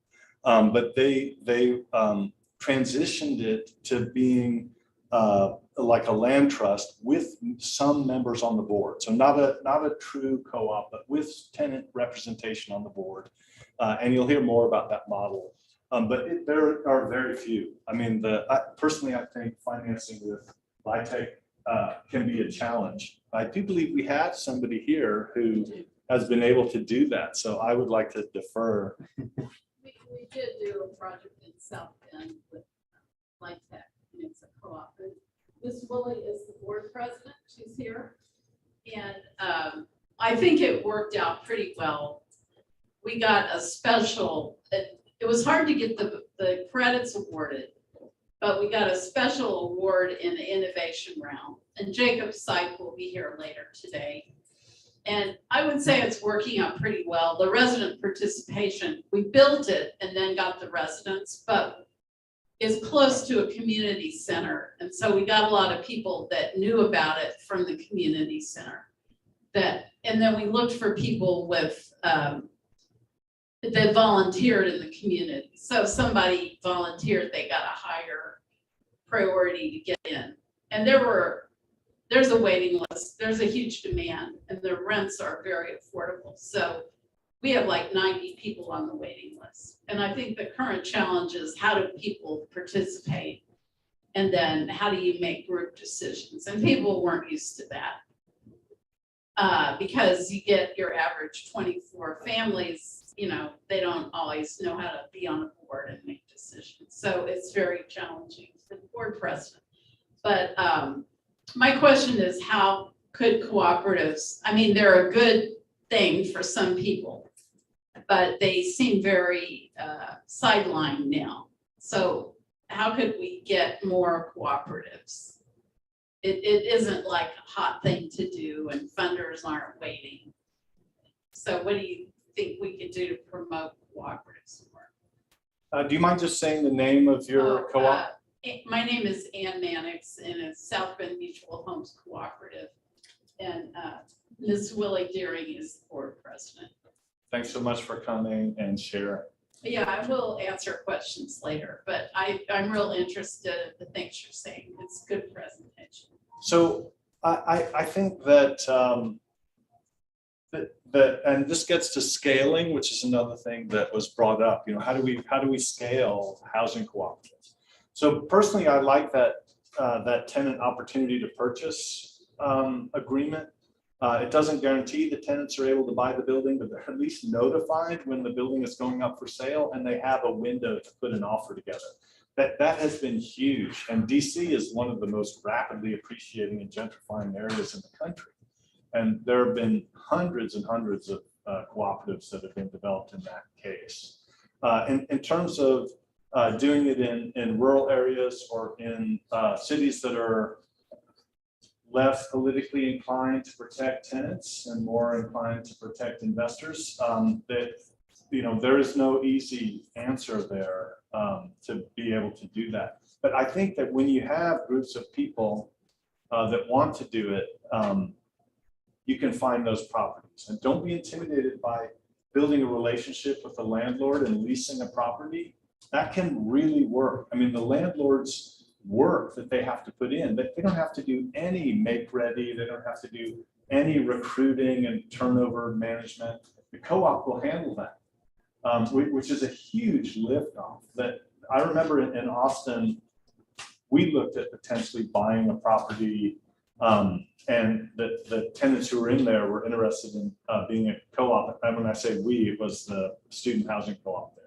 But they transitioned it to being like a land trust with some members on the board. So not a true co-op, but with tenant representation on the board. And you'll hear more about that model. But there are very few. I mean, personally, I think financing with LIHTC can be a challenge. I do believe we have somebody here who has been able to do that. So I would like to defer. We did do a project in South Bend with LIHTC, and it's a co-op. And Ms. Willie is the board president, she's here. And I think it worked out pretty well. We got a special, it was hard to get the credits awarded, but we got a special award in the innovation round. And Jacob Syke will be here later today. And I would say it's working out pretty well. The resident participation, we built it and then got the residents, but it's close to a community center. And so we got a lot of people that knew about it from the community center. And then we looked for people with, that volunteered in the community. So if somebody volunteered, they got a higher priority to get in. And there's a waiting list, there's a huge demand, and the rents are very affordable. So we have like 90 people on the waiting list. And I think the current challenge is how do people participate? And then how do you make group decisions? And people weren't used to that. Because you get your average 24 families, you know, they don't always know how to be on a board and make decisions. So it's very challenging for the board president. But my question is, how could cooperatives, I mean, they're a good thing for some people, but they seem very sidelined now. So how could we get more cooperatives? It isn't like a hot thing to do and funders aren't waiting. So what do you think we could do to promote cooperatives more? Do you mind just saying the name of your co-op? My name is Ann Mannix, and it's South Bend Mutual Homes Cooperative. And Ms. Willie Deering is the board president. Thanks so much for coming and sharing. Yeah, I will answer questions later, but I'm real interested in the things you're saying. It's a good presentation. So I think that and this gets to scaling, which is another thing that was brought up. You know, how do we scale housing cooperatives? So personally, I like that tenant opportunity to purchase agreement. It doesn't guarantee the tenants are able to buy the building, but they're at least notified when the building is going up for sale, and they have a window to put an offer together. That has been huge, and DC is one of the most rapidly appreciating and gentrifying areas in the country. And there have been hundreds and hundreds of cooperatives that have been developed in that case. In terms of doing it in rural areas or in cities that are less politically inclined to protect tenants and more inclined to protect investors, that, you know, there is no easy answer there to be able to do that. But I think that when you have groups of people that want to do it, you can find those properties. And don't be intimidated by building a relationship with the landlord and leasing a property. That can really work. I mean, the landlord's work that they have to put in, they don't have to do any make ready, they don't have to do any recruiting and turnover management. The co-op will handle that, which is a huge lift off. That I remember in Austin, we looked at potentially buying a property, and the tenants who were in there were interested in being a co-op. And when I say we, it was the student housing co-op there.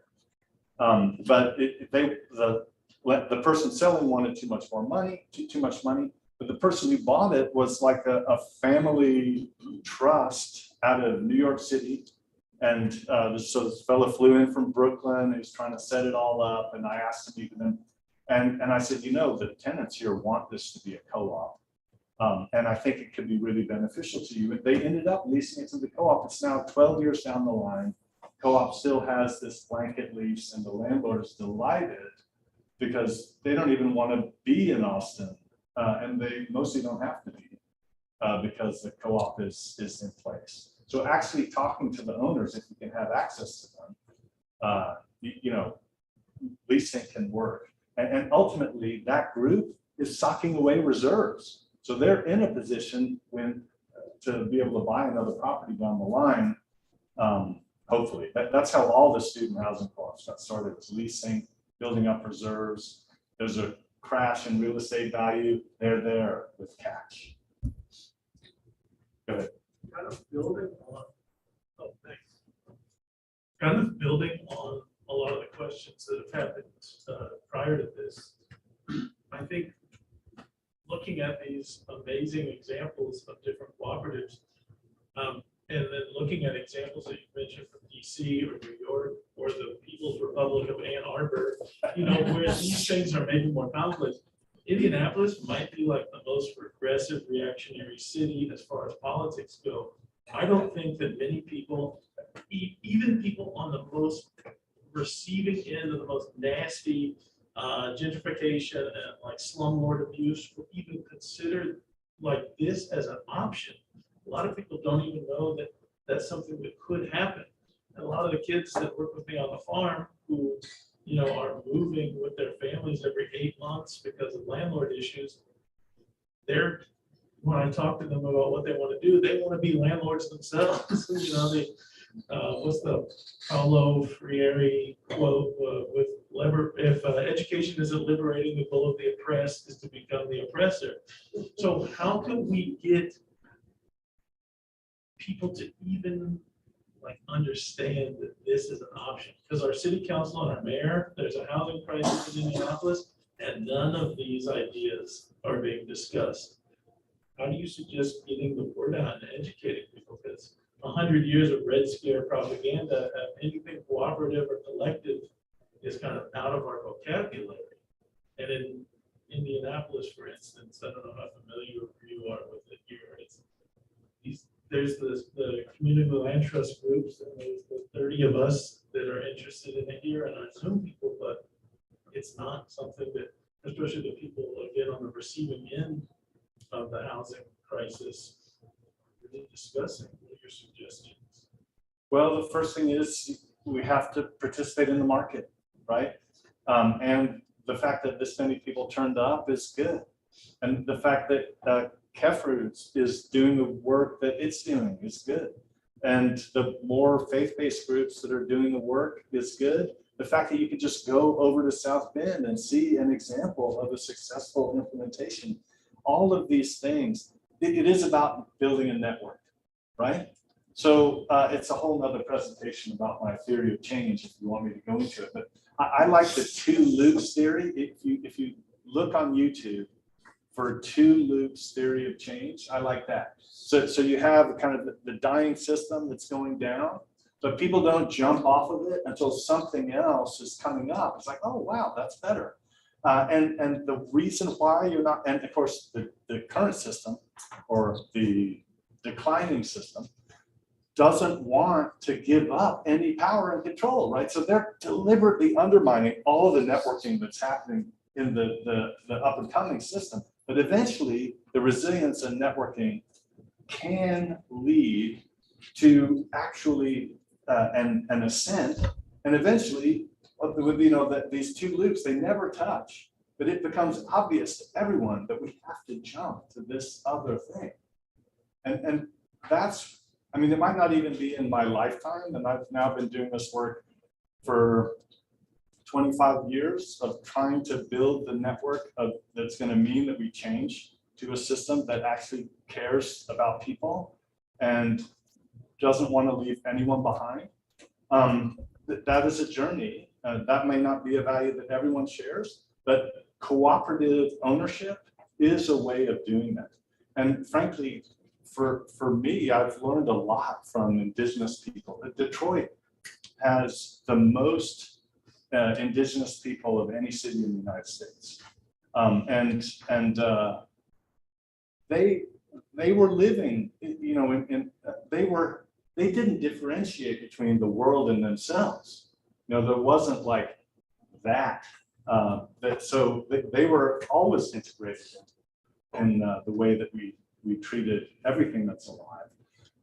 But the person selling wanted too much money, but the person who bought it was like a family trust out of New York City. And so this fellow flew in from Brooklyn, he was trying to set it all up, and I asked him to meet with him. And I said, you know, the tenants here want this to be a co-op. And I think it could be really beneficial to you. They ended up leasing it to the co-op. It's now 12 years down the line. Co-op still has this blanket lease, and the landlord is delighted because they don't even want to be in Austin. And they mostly don't have to be because the co-op is in place. So actually talking to the owners, if you can have access to them, you know, leasing can work. And ultimately, that group is sucking away reserves. So they're in a position to be able to buy another property down the line. Hopefully, that's how all the student housing co-ops got started, was leasing, building up reserves. There's a crash in real estate value, they're there with cash. Go ahead. Kind of building on, oh, thanks. Kind of building on a lot of the questions that have happened prior to this. I think looking at these amazing examples of different cooperatives, and then looking at examples that you mentioned from DC or New York or the People's Republic of Ann Arbor, you know, where these things are maybe more complex. Indianapolis might be like the most progressive reactionary city as far as politics go. I don't think that many people, even people on the most receiving end of the most nasty gentrification and like slumlord abuse, will even consider like this as an option. A lot of people don't even know that that's something that could happen. And a lot of the kids that work with me on the farm who, you know, are moving with their families every 8 months because of landlord issues, when I talk to them about what they want to do, they want to be landlords themselves. You know, what's the Paulo Freire quote with if education isn't liberating, the goal of the oppressed is to become the oppressor. So how can we get people to even like understand that this is an option? Because our city council and our mayor, there's a housing crisis in Indianapolis, and none of these ideas are being discussed. How do you suggest getting the word out and educating people? Because 100 years of Red Scare propaganda, anything cooperative or collective is kind of out of our vocabulary. And in Indianapolis, for instance, I don't know how familiar you are with it here. There's the community land trust groups, and there's the 30 of us that are interested in it here and our Zoom people, but it's not something that, especially the people again on the receiving end of the housing crisis, really discussing. What are your suggestions? Well, the first thing is we have to participate in the market, right? And the fact that this many people turned up is good. And the fact that Kefroots is doing the work that it's doing is good. And the more faith-based groups that are doing the work is good. The fact that you could just go over to South Bend and see an example of a successful implementation. All of these things, it is about building a network, right? So it's a whole nother presentation about my theory of change if you want me to go into it. But I like the 2 loops theory. If you look on YouTube for 2 loops theory of change, I like that. So you have kind of the dying system that's going down, but people don't jump off of it until something else is coming up. It's like, oh, wow, that's better. And the reason why you're not, and of course, the current system or the declining system doesn't want to give up any power and control, right? So they're deliberately undermining all of the networking that's happening in the up and coming system. But eventually, the resilience and networking can lead to actually an ascent, and eventually, you know, that these 2 loops, they never touch, but it becomes obvious to everyone that we have to jump to this other thing. And that's, I mean, it might not even be in my lifetime, and I've now been doing this work for 25 years of trying to build the network that's going to mean that we change to a system that actually cares about people and doesn't want to leave anyone behind. That is a journey. That may not be a value that everyone shares, but cooperative ownership is a way of doing that. And frankly, for me, I've learned a lot from Indigenous people. Detroit has the most Indigenous people of any city in the United States. They were living, you know, they didn't differentiate between the world and themselves. You know, there wasn't like that. So they were always integrated in the way that we treated everything that's alive.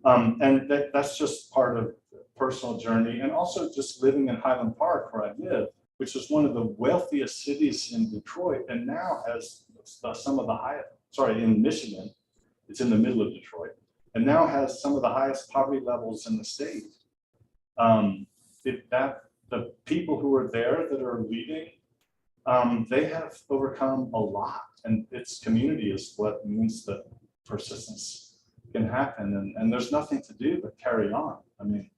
And that's just part of the personal journey, and also just living in Highland Park where I live, which is one of the wealthiest cities in Detroit, and now has some of the highest, in Michigan, it's in the middle of Detroit, and now has some of the highest poverty levels in the state. The people who are there that are leading, they have overcome a lot, and its community is what means that persistence can happen, and there's nothing to do but carry on. I mean,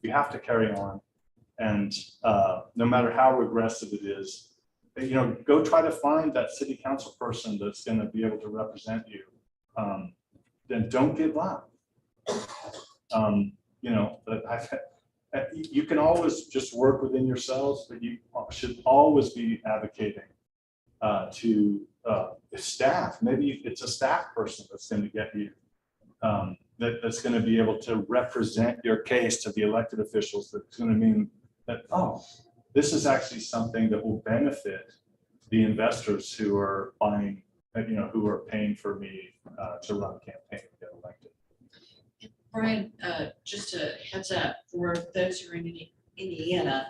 you have to carry on, and no matter how regressive it is, go try to find that city council person that's going to be able to represent you. Then don't give up. You can always just work within yourselves, but you should always be advocating to staff. Maybe it's a staff person that's going to get you, that's going to be able to represent your case to the elected officials. That's going to mean that, oh, this is actually something that will benefit the investors who are buying, who are paying for me to run a campaign and get elected. Brian, just a heads up for those who are in Indiana,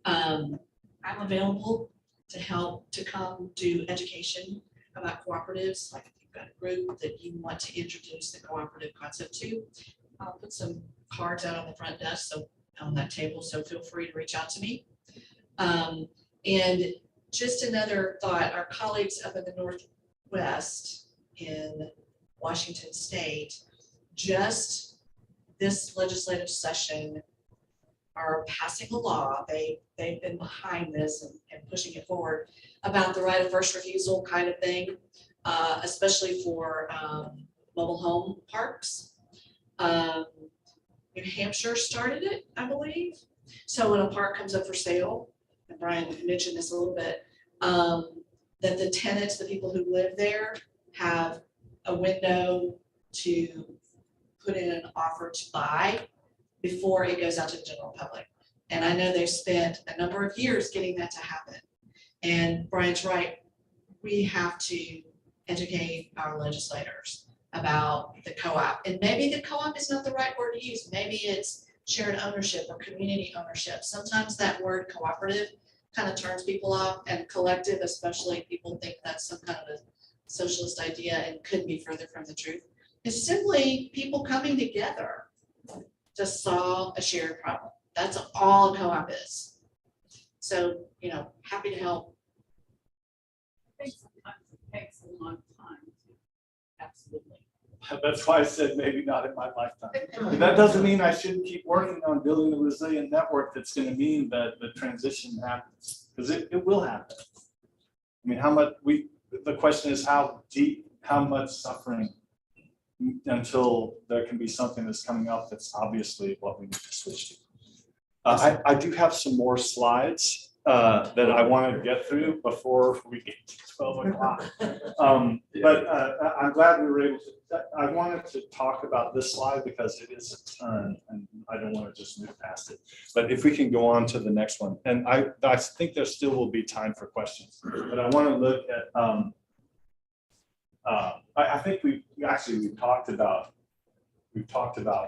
I'm available to help to come do education about cooperatives. Like if you've got a group that you want to introduce the cooperative concept to, I'll put some cards out on the front desk, so on that table, so feel free to reach out to me. And just another thought, our colleagues up in the Northwest in Washington State, just this legislative session are passing a law. They've been behind this and pushing it forward about the right of first refusal kind of thing, especially for mobile home parks. New Hampshire started it, I believe. So when a park comes up for sale, and Brian mentioned this a little bit, that the tenants, the people who live there, have a window to put in an offer to buy before it goes out to the general public. And I know they've spent a number of years getting that to happen. And Brian's right, we have to educate our legislators about the co-op. And maybe the co-op is not the right word to use. Maybe it's shared ownership or community ownership. Sometimes that word cooperative kind of turns people off, and collective, especially, people think that's some kind of a socialist idea and couldn't be further from the truth. It's simply people coming together to solve a shared problem. That's all a co-op is. So, happy to help. I think sometimes it takes a long time. Absolutely. That's why I said maybe not in my lifetime. But that doesn't mean I shouldn't keep working on building a resilient network that's going to mean that the transition happens, because it will happen. I mean, the question is how deep, how much suffering until there can be something that's coming up that's obviously what we need to switch to. I do have some more slides that I want to get through before we get to 12 o'clock. But I'm glad we were able to. I wanted to talk about this slide because it is a ton, and I don't want to just move past it. But if we can go on to the next one, and I think there still will be time for questions. But I want to look at. I think we've talked about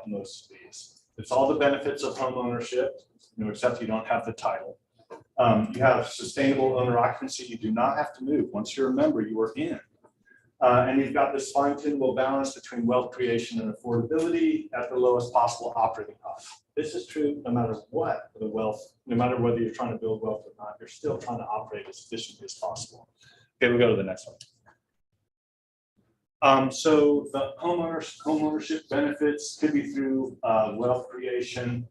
most of these. It's all the benefits of home ownership, except you don't have the title. You have sustainable owner occupancy. You do not have to move. Once you're a member, you are in. And you've got this fine-tunable balance between wealth creation and affordability at the lowest possible operating cost. This is true no matter what the wealth, no matter whether you're trying to build wealth or not, you're still trying to operate as efficiently as possible. Okay, we'll go to the next one. So the home ownership benefits could be through wealth creation,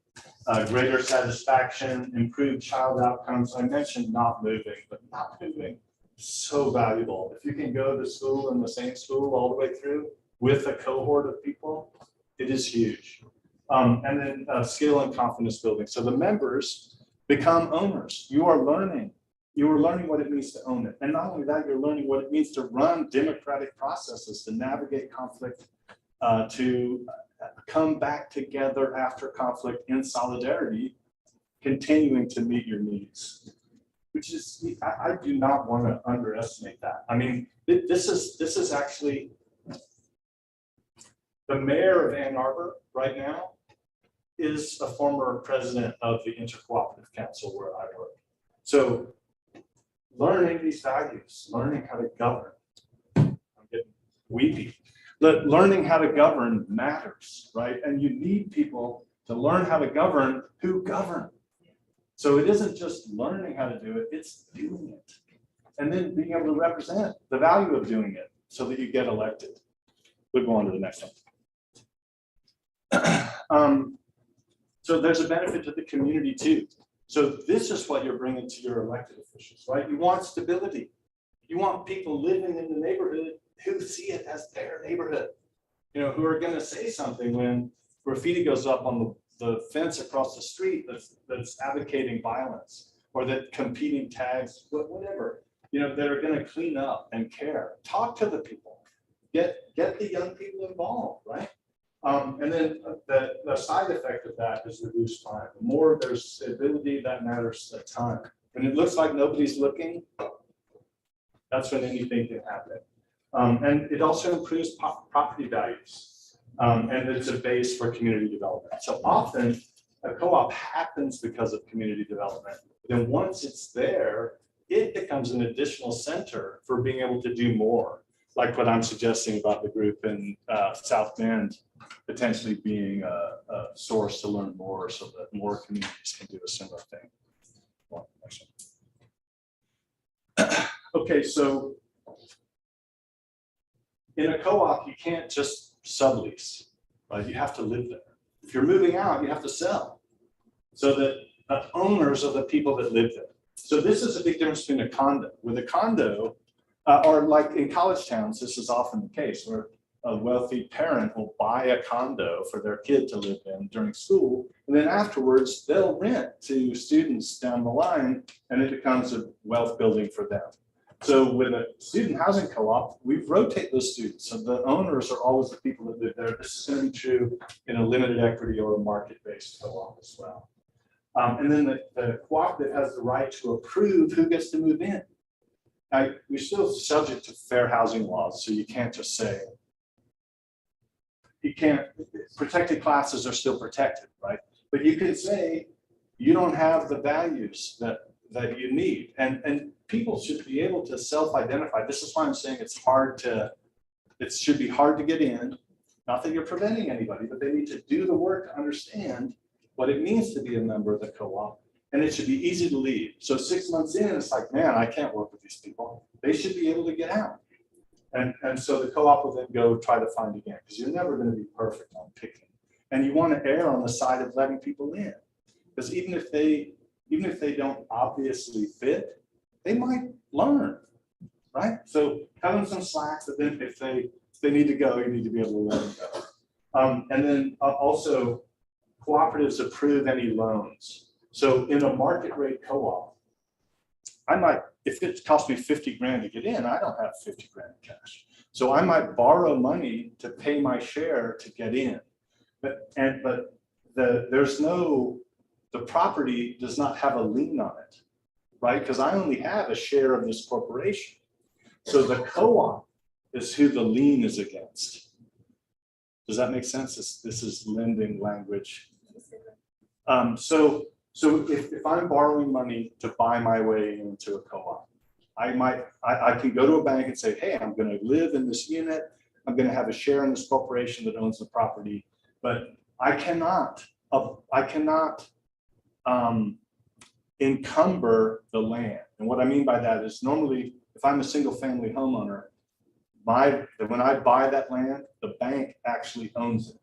greater satisfaction, improved child outcomes. I mentioned not moving, but not moving, so valuable. If you can go to school in the same school all the way through with a cohort of people, it is huge. And then skill and confidence building. So the members become owners. You are learning what it means to own it. And not only that, you're learning what it means to run democratic processes, to navigate conflict, to come back together after conflict in solidarity, continuing to meet your needs, which is, I do not want to underestimate that. I mean, this is actually, The mayor of Ann Arbor right now is a former president of the Intercooperative Council where I work. So learning these values, learning how to govern. I'm getting weepy. Learning how to govern matters, right? And you need people to learn how to govern who govern. So it isn't just learning how to do it, it's doing it. And then being able to represent the value of doing it so that you get elected. We'll go on to the next one. So there's a benefit to the community too. So this is what you're bringing to your elected officials, right? You want stability. You want people living in the neighborhood who see it as their neighborhood, you know, who are going to say something when graffiti goes up on the fence across the street that's advocating violence, or that competing tags, whatever, you know, that are going to clean up and care. Talk to the people. Get the young people involved, right? And then the side effect of that is reduced time. The more there's stability, that matters a ton. When it looks like nobody's looking, that's when anything can happen. And it also improves property values. And it's a base for community development. So often a co-op happens because of community development. Then once it's there, it becomes an additional center for being able to do more. Like what I'm suggesting about the group in South Bend potentially being a source to learn more so that more communities can do a similar thing. Well, okay, so in a co-op, you can't just sublease, right? You have to live there. If you're moving out, you have to sell so that the owners are the people that live there. So this is a big difference between a condo. With a condo, or like in college towns, this is often the case where a wealthy parent will buy a condo for their kid to live in during school, and then afterwards they'll rent to students down the line, and it becomes a wealth building for them. So with a student housing co-op, we rotate those students. So the owners are always the people that live there. This is going to be true in a limited equity or a market-based co-op as well. And then the cooperative has the right to approve who gets to move in. Now, you're still subject to fair housing laws, so you can't just say, protected classes are still protected, right? But you could say, you don't have the values that you need. And people should be able to self-identify. This is why I'm saying it should be hard to get in. Not that you're preventing anybody, but they need to do the work to understand what it means to be a member of the co-op. And it should be easy to leave. So 6 months in, it's like, man, I can't work with these people. They should be able to get out. And so the co-op will then go try to find again, because you're never going to be perfect on picking. And you want to err on the side of letting people in. Because even if they don't obviously fit, they might learn, right? So cut them some slack, but then if they need to go, you need to be able to let them go. And then also, cooperatives approve any loans. So in a market rate co-op, if it costs me 50 grand to get in, I don't have 50 grand in cash. So I might borrow money to pay my share to get in. But the property does not have a lien on it, right? Because I only have a share of this corporation. So the co-op is who the lien is against. Does that make sense? This is lending language. So if I'm borrowing money to buy my way into a co-op, I can go to a bank and say, hey, I'm going to live in this unit. I'm going to have a share in this corporation that owns the property, but I cannot encumber the land. And what I mean by that is normally, if I'm a single family homeowner, when I buy that land, the bank actually owns it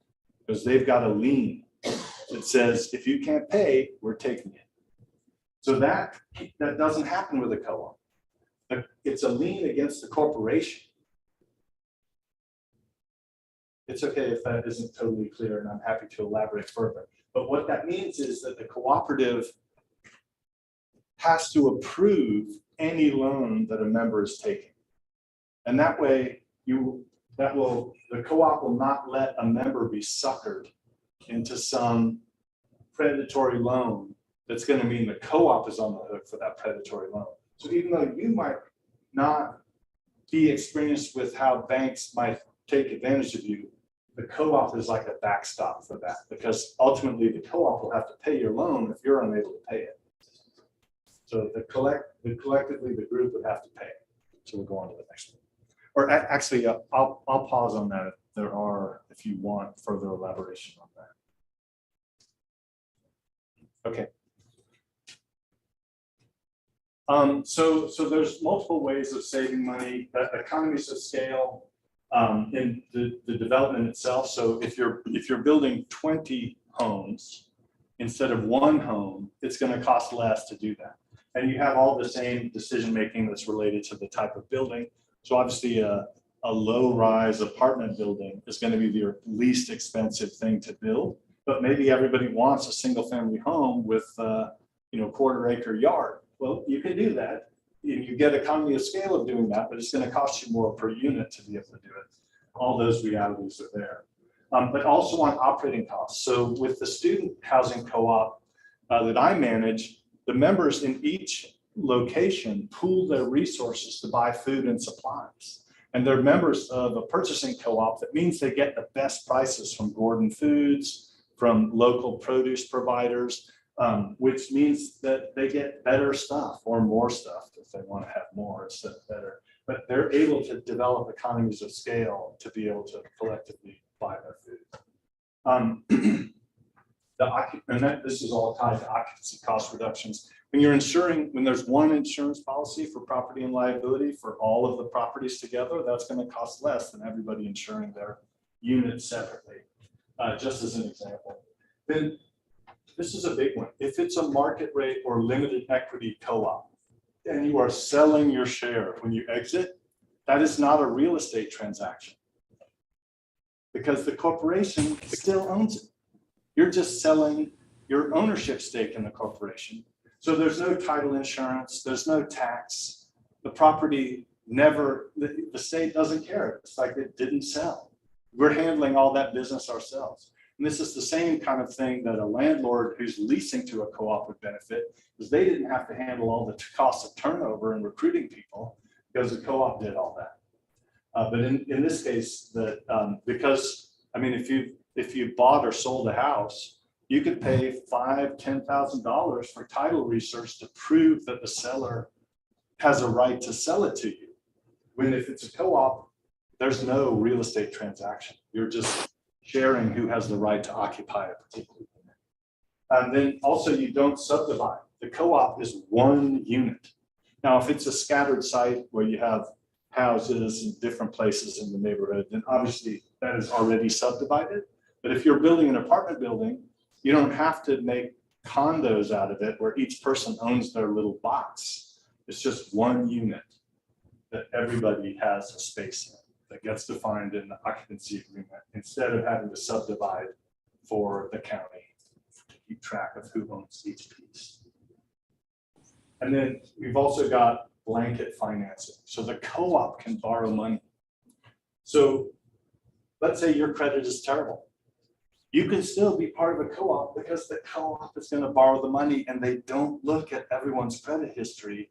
because they've got a lien. It says, if you can't pay, we're taking it. So that doesn't happen with a co-op. It's a lien against the corporation. It's okay if that isn't totally clear, and I'm happy to elaborate further. But what that means is that the cooperative has to approve any loan that a member is taking. And that way, the co-op will not let a member be suckered into some predatory loan that's going to mean the co-op is on the hook for that predatory loan. So even though you might not be experienced with how banks might take advantage of you, the co-op is like a backstop for that, because ultimately the co-op will have to pay your loan if you're unable to pay it. So collectively, the group would have to pay. So we'll go on to the next one. Or actually, I'll pause on that if there are, if you want further elaboration on that. Okay. So there's multiple ways of saving money, economies of scale in the development itself. So if you're building 20 homes instead of one home, it's going to cost less to do that. And you have all the same decision-making that's related to the type of building. So obviously a low-rise apartment building is going to be the least expensive thing to build, but maybe everybody wants a single-family home with quarter-acre yard. Well, you can do that. You get economy of scale of doing that, but it's going to cost you more per unit to be able to do it. All those realities are there. But also on operating costs. So with the student housing co-op that I manage, the members in each location pool their resources to buy food and supplies. And they're members of a purchasing co-op. That means they get the best prices from Gordon Foods, from local produce providers, which means that they get better stuff or more stuff. If they want to have more, it's better. But they're able to develop economies of scale to be able to collectively buy their food. This is all tied to occupancy cost reductions. When there's one insurance policy for property and liability for all of the properties together, that's going to cost less than everybody insuring their units separately, just as an example. Then this is a big one. If it's a market rate or limited equity co-op, and you are selling your share when you exit, that is not a real estate transaction, because the corporation still owns it. You're just selling your ownership stake in the corporation. So there's no title insurance, there's no tax. The property the state doesn't care. It's like it didn't sell. We're handling all that business ourselves. And this is the same kind of thing that a landlord who's leasing to a co-op would benefit, because they didn't have to handle all the costs of turnover and recruiting people, because the co-op did all that. But in this case, if you bought or sold a house, you could pay $5,000, $10,000 for title research to prove that the seller has a right to sell it to you. When if it's a co-op, there's no real estate transaction. You're just sharing who has the right to occupy a particular unit. And then also you don't subdivide. The co-op is one unit. Now, if it's a scattered site where you have houses in different places in the neighborhood, then obviously that is already subdivided. But if you're building an apartment building, you don't have to make condos out of it where each person owns their little box. It's just one unit that everybody has a space in that gets defined in the occupancy agreement, instead of having to subdivide for the county to keep track of who owns each piece. And then we've also got blanket financing. So the co-op can borrow money. So let's say your credit is terrible. You can still be part of a co-op, because the co-op is going to borrow the money, and they don't look at everyone's credit history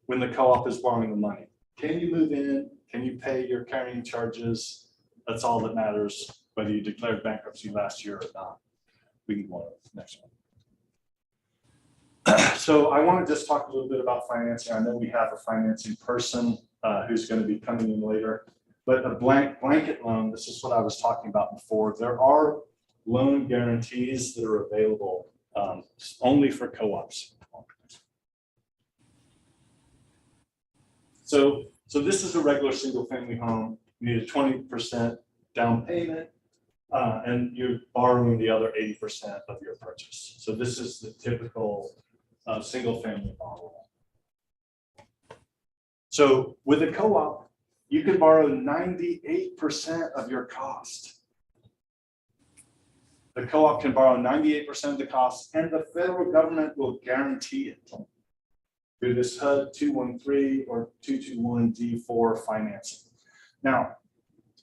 when the co-op is borrowing the money. Can you move in? Can you pay your carrying charges? That's all that matters, whether you declared bankruptcy last year or not. We can go on to the next one. So I want to just talk a little bit about financing. I know we have a financing person who's going to be coming in later, but a blanket loan, this is what I was talking about before. There are loan guarantees that are available only for co-ops. So this is a regular single family home. You need a 20% down payment, and you're borrowing the other 80% of your purchase. So this is the typical single family model. So with a co-op, you can borrow 98% of your cost. The co-op can borrow 98% of the cost, and the federal government will guarantee it through this HUD 213 or 221D4 financing. Now,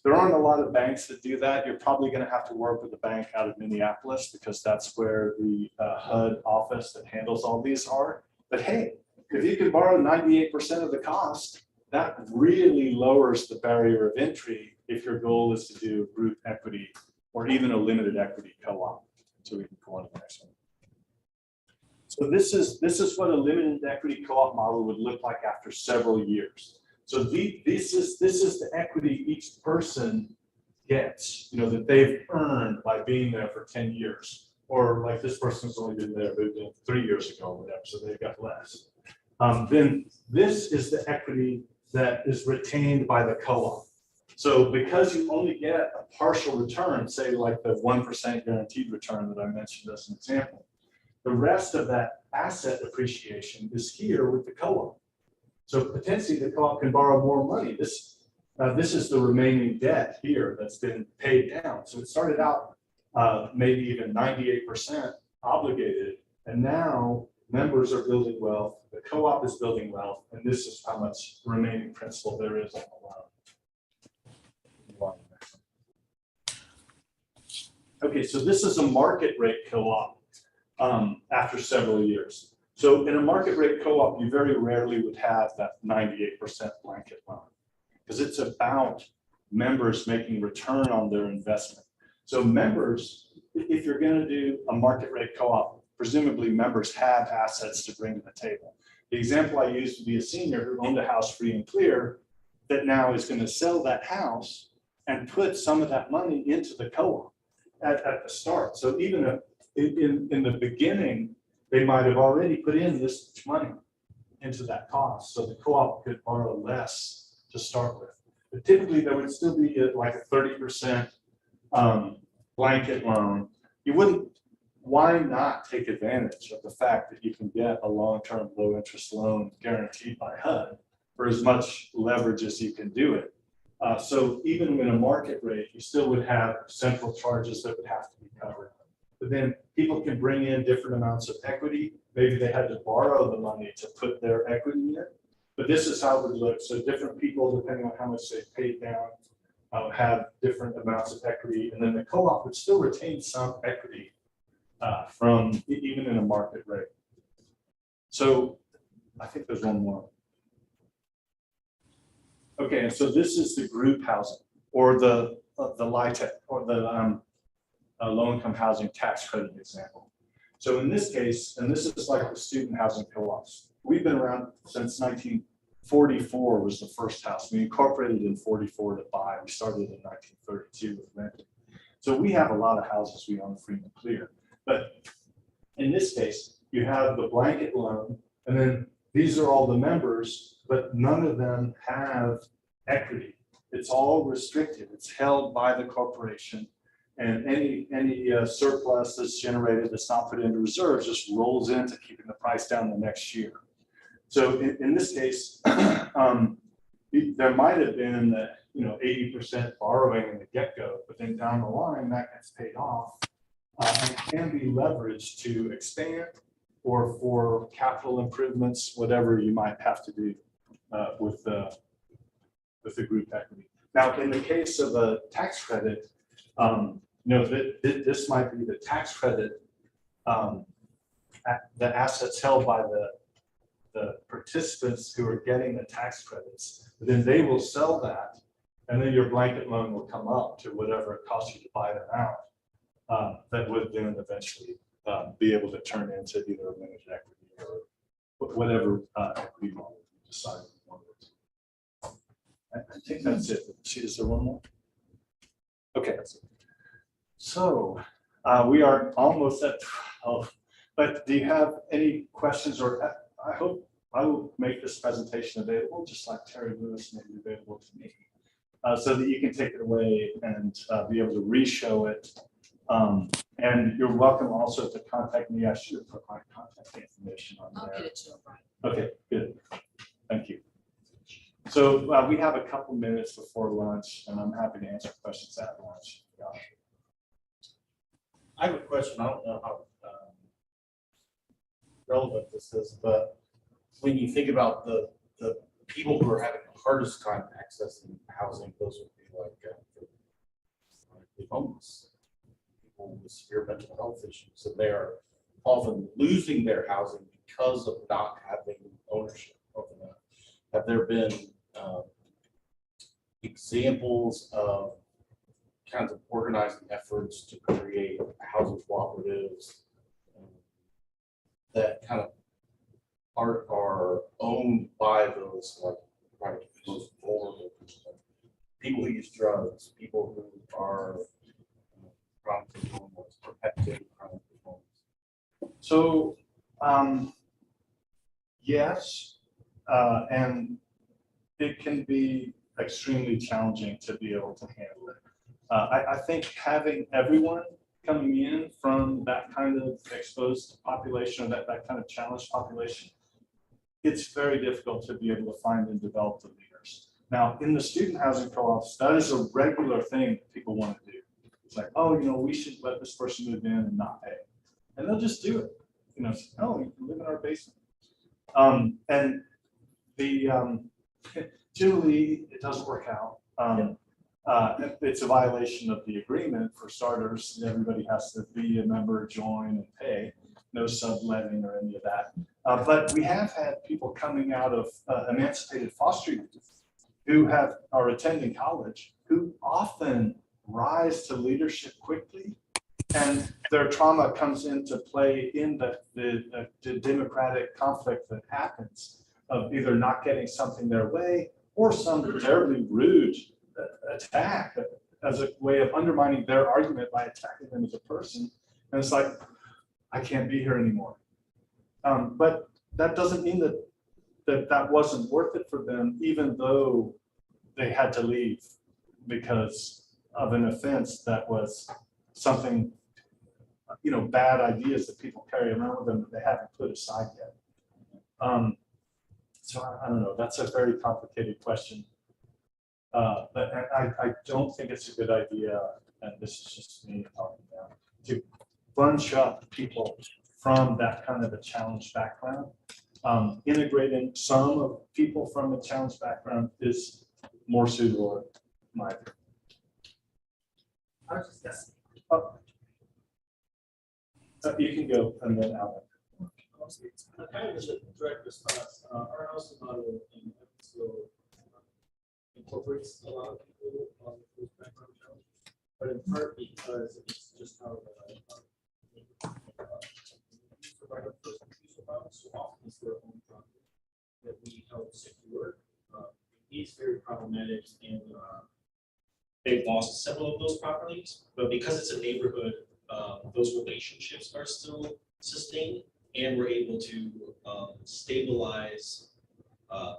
there aren't a lot of banks that do that. You're probably going to have to work with a bank out of Minneapolis, because that's where the HUD office that handles all these are. But hey, if you can borrow 98% of the cost, that really lowers the barrier of entry if your goal is to do group equity or even a limited equity co-op. So we can go on to the next one. So this is what a limited equity co-op model would look like after several years. So this is the equity each person gets, that they've earned by being there for 10 years. Or like this person's only been there, moved in 3 years ago, or whatever, so they've got less. Then this is the equity that is retained by the co-op. So because you only get a partial return, say like the 1% guaranteed return that I mentioned as an example, the rest of that asset appreciation is here with the co-op. So potentially the co-op can borrow more money. This is the remaining debt here that's been paid down. So it started out maybe even 98% obligated, and now members are building wealth, the co-op is building wealth, and this is how much remaining principal there is on the loan. Okay, so this is a market rate co-op after several years. So in a market rate co-op, you very rarely would have that 98% blanket loan because it's about members making return on their investment. So members, if you're going to do a market rate co-op, presumably members have assets to bring to the table. The example I used would be a senior who owned a house free and clear that now is going to sell that house and put some of that money into the co-op at the start. So even in the beginning, they might have already put in this much money into that cost. So the co-op could borrow less to start with. But typically there would still be like a 30% blanket loan. You wouldn't, why not take advantage of the fact that you can get a long-term low interest loan guaranteed by HUD for as much leverage as you can do it? So even in a market rate, you still would have central charges that would have to be covered. But then people can bring in different amounts of equity. Maybe they had to borrow the money to put their equity in. But this is how it would look. So different people, depending on how much they paid down, have different amounts of equity. And then the co-op would still retain some equity from even in a market rate. So I think there's one more. Okay, and so this is the group housing or the LIHTC or the low-income housing tax credit example. So in this case, and this is like the student housing co-ops, we've been around since 1944 was the first house. We incorporated in 44 to buy. We started in 1932 with renting. So we have a lot of houses we own free and clear. But in this case, you have the blanket loan, and then these are all the members, but none of them have equity. It's all restricted. It's held by the corporation. And any surplus that's generated that's not put into reserves just rolls into keeping the price down the next year. So in this case, there might have been 80% borrowing in the get-go, but then down the line that gets paid off and can be leveraged to expand or for capital improvements, whatever you might have to do with the group equity. Now, in the case of a tax credit, this might be the tax credit, the assets held by the participants who are getting the tax credits. Then they will sell that, and then your blanket loan will come up to whatever it costs you to buy them out. That would then eventually be able to turn into either a limited equity or whatever equity model you decide you want to. I think that's it. See, is there one more? Okay. So we are almost at 12, but do you have any questions? Or I hope I will make this presentation available, just like Terry Lewis made it available to me, so that you can take it away and be able to re-show it. And you're welcome also to contact me. I should put my contact information on there. I'll get it to you, Brian. Okay, good. Thank you. So we have a couple minutes before lunch, and I'm happy to answer questions at lunch. I have a question. I don't know how relevant this is, but when you think about the people who are having the hardest time accessing housing, those would be like the homeless, people with severe mental health issues, and they are often losing their housing because of not having ownership over that. Have there been examples of kinds of organizing efforts to create housing cooperatives that kind of are owned by those like right, most vulnerable people who use drugs, people who are chronically homeless, perpetuating chronic homeless. So, yes, and it can be extremely challenging to be able to handle it. I think having everyone coming in from that kind of exposed population, or that kind of challenged population, it's very difficult to be able to find and develop the leaders. Now, in the student housing co-ops, that is a regular thing that people want to do. It's like, oh, we should let this person move in and not pay. And they'll just do it. Oh, you can live in our basement. And the generally, it doesn't work out. It's a violation of the agreement for starters. Everybody has to be a member, join, and pay. No subletting or any of that. But we have had people coming out of emancipated foster youth who are attending college, who often rise to leadership quickly, and their trauma comes into play in the democratic conflict that happens of either not getting something their way or some terribly rude attack as a way of undermining their argument by attacking them as a person. And it's like, I can't be here anymore. But that doesn't mean that wasn't worth it for them, even though they had to leave because of an offense that was something, bad ideas that people carry around with them that they haven't put aside yet. So I don't know, that's a very complicated question. But I don't think it's a good idea, and this is just me talking now, to bunch up people from that kind of a challenged background. Integrating some of people from a challenged background is more suitable, in my opinion. I was just gonna. You can go, and then Alan. Kind of as a direct response, our housing model in Evansville incorporates a lot of people on the background challenge, but in part because it's just how provide a first refusal violence, so often it's their own property that we help secure. It's very problematic, and they've lost several of those properties, but because it's a neighborhood, those relationships are still sustained, and we're able to stabilize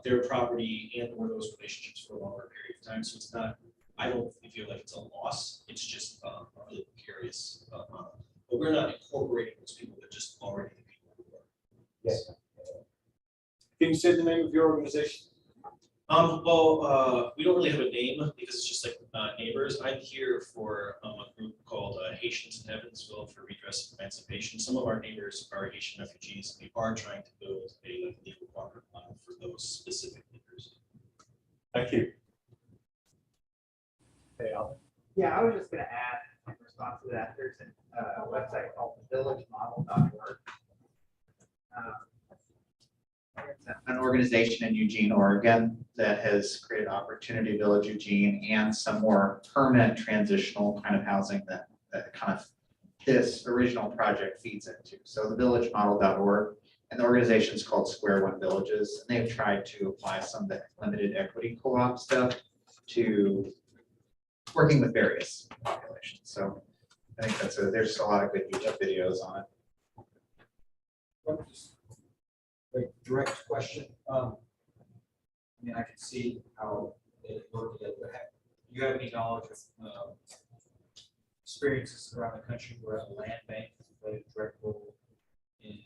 their property and or those relationships for a longer period of time. So it's not, I don't feel like it's a loss. It's just a really precarious model. But we're not incorporating those people, they're just already the people who are. Yes. Can you say the name of your organization? We don't really have a name because it's just like neighbors. I'm here for a group called Haitians in Evansville for Redress of Emancipation. Some of our neighbors are Haitian refugees. We are trying to build a legal cooperative model for those specific neighbors. Thank you. Hey, Alan. Yeah, I was just gonna add in response to that, there's a website called villagemodel.org. It's an organization in Eugene, Oregon that has created Opportunity Village Eugene and some more permanent transitional kind of housing that kind of this original project feeds into. So the villagemodel.org, and the organization is called Square One Villages, and they've tried to apply some of the limited equity co-op stuff to working with various populations. So I think there's a lot of good YouTube videos on it. A direct question. I mean, I can see how it worked. Do you have any knowledge of experiences around the country where a land bank has played a direct role in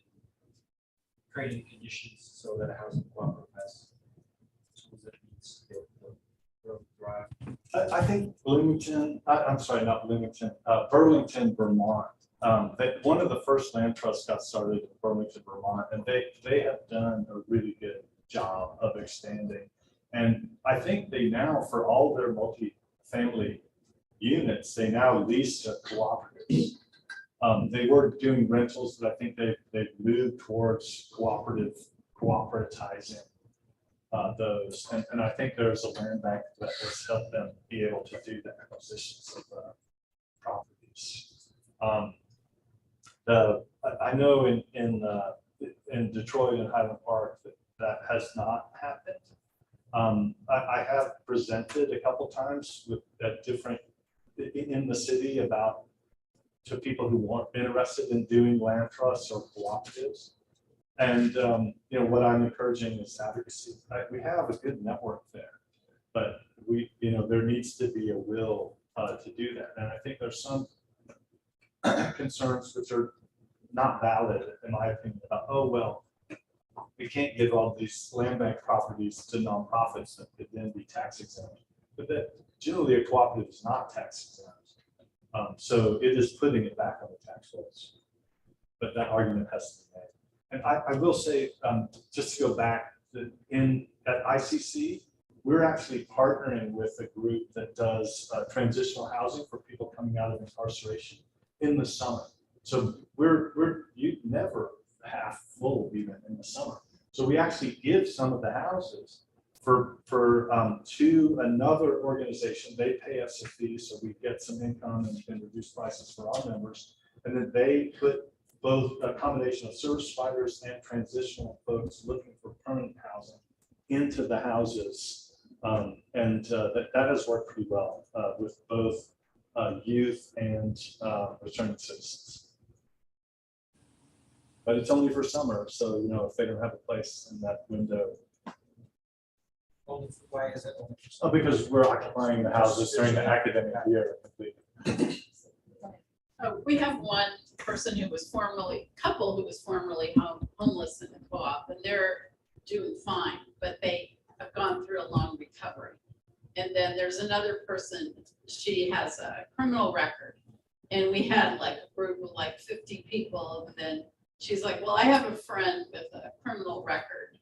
creating conditions so that a housing cooperative has tools that it needs to be able to thrive? I think Bloomington, I'm sorry, not Bloomington, Burlington, Vermont. One of the first land trusts got started in Burlington, Vermont, and they have done a really good job of expanding. And I think they now, for all their multi-family units, they now lease to cooperatives. They were doing rentals, but I think they've moved towards cooperative, cooperativizing. those. And I think there's a land bank that has helped them be able to do the acquisitions of properties. I know in Detroit and Highland Park that has not happened. I have presented a couple times at different in the city about to people who weren't interested in doing land trusts or cooperatives. And what I'm encouraging is advocacy. We have a good network there, but there needs to be a will to do that. And I think there's some concerns which are not valid, in my opinion, about, oh, well, we can't give all these land bank properties to nonprofits that could then be tax exempt. But that generally a cooperative is not tax exempt. So it is putting it back on the tax rolls. But that argument has to be made. And I will say, just to go back, that at ICC, we're actually partnering with a group that does transitional housing for people coming out of incarceration in the summer. So you never half full even in the summer. So we actually give some of the houses to another organization. They pay us a fee, so we get some income and can reduce prices for our members. And then they put both a combination of service providers and transitional folks looking for permanent housing into the houses. That has worked pretty well with both youth and returning citizens. But it's only for summer, so if they don't have a place in that window. Why is it? Because we're occupying the houses during the academic year completely. We have one person who was formerly homeless in the co-op, and they're doing fine, but they have gone through a long recovery. And then there's another person, she has a criminal record, and we had like a group of like 50 people, and then she's like, well, I have a friend with a criminal record.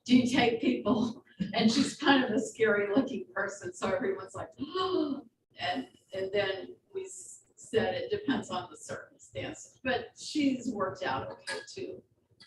Do you take people? And she's kind of a scary looking person. So everyone's like, oh, and then we said it depends on the circumstances, but she's worked out okay too.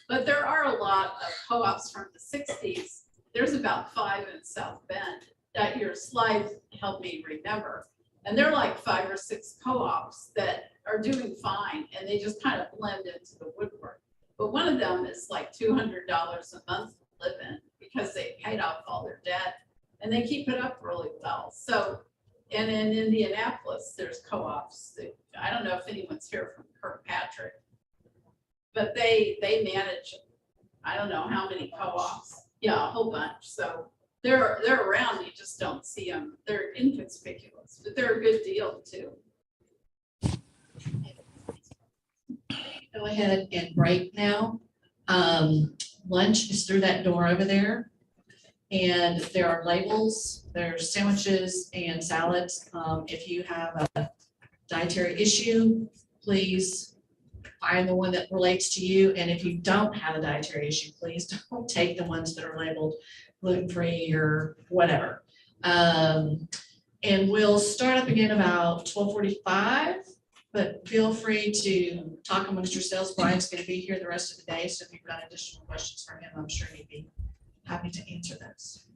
But there are a lot of co-ops from the 60s. There's about 5 in South Bend that your slides helped me remember. And they're like 5 or 6 co-ops that are doing fine, and they just kind of blend into the woodwork. But one of them is like $200 a month to live in because they paid off all their debt, and they keep it up really well. So, and in Indianapolis, there's co-ops. I don't know if anyone's here from Kirkpatrick, but they manage, I don't know how many co-ops. Yeah, a whole bunch. So they're around, you just don't see them. They're inconspicuous, but they're a good deal too. Go ahead and break now. Lunch is through that door over there. And there are labels, there's sandwiches and salads. If you have a dietary issue, please find the one that relates to you. And if you don't have a dietary issue, please don't take the ones that are labeled gluten-free or whatever. And we'll start up again about 12:45. But feel free to talk amongst yourselves. Brian's going to be here the rest of the day, so if you've got additional questions for him, I'm sure he'd be happy to answer those.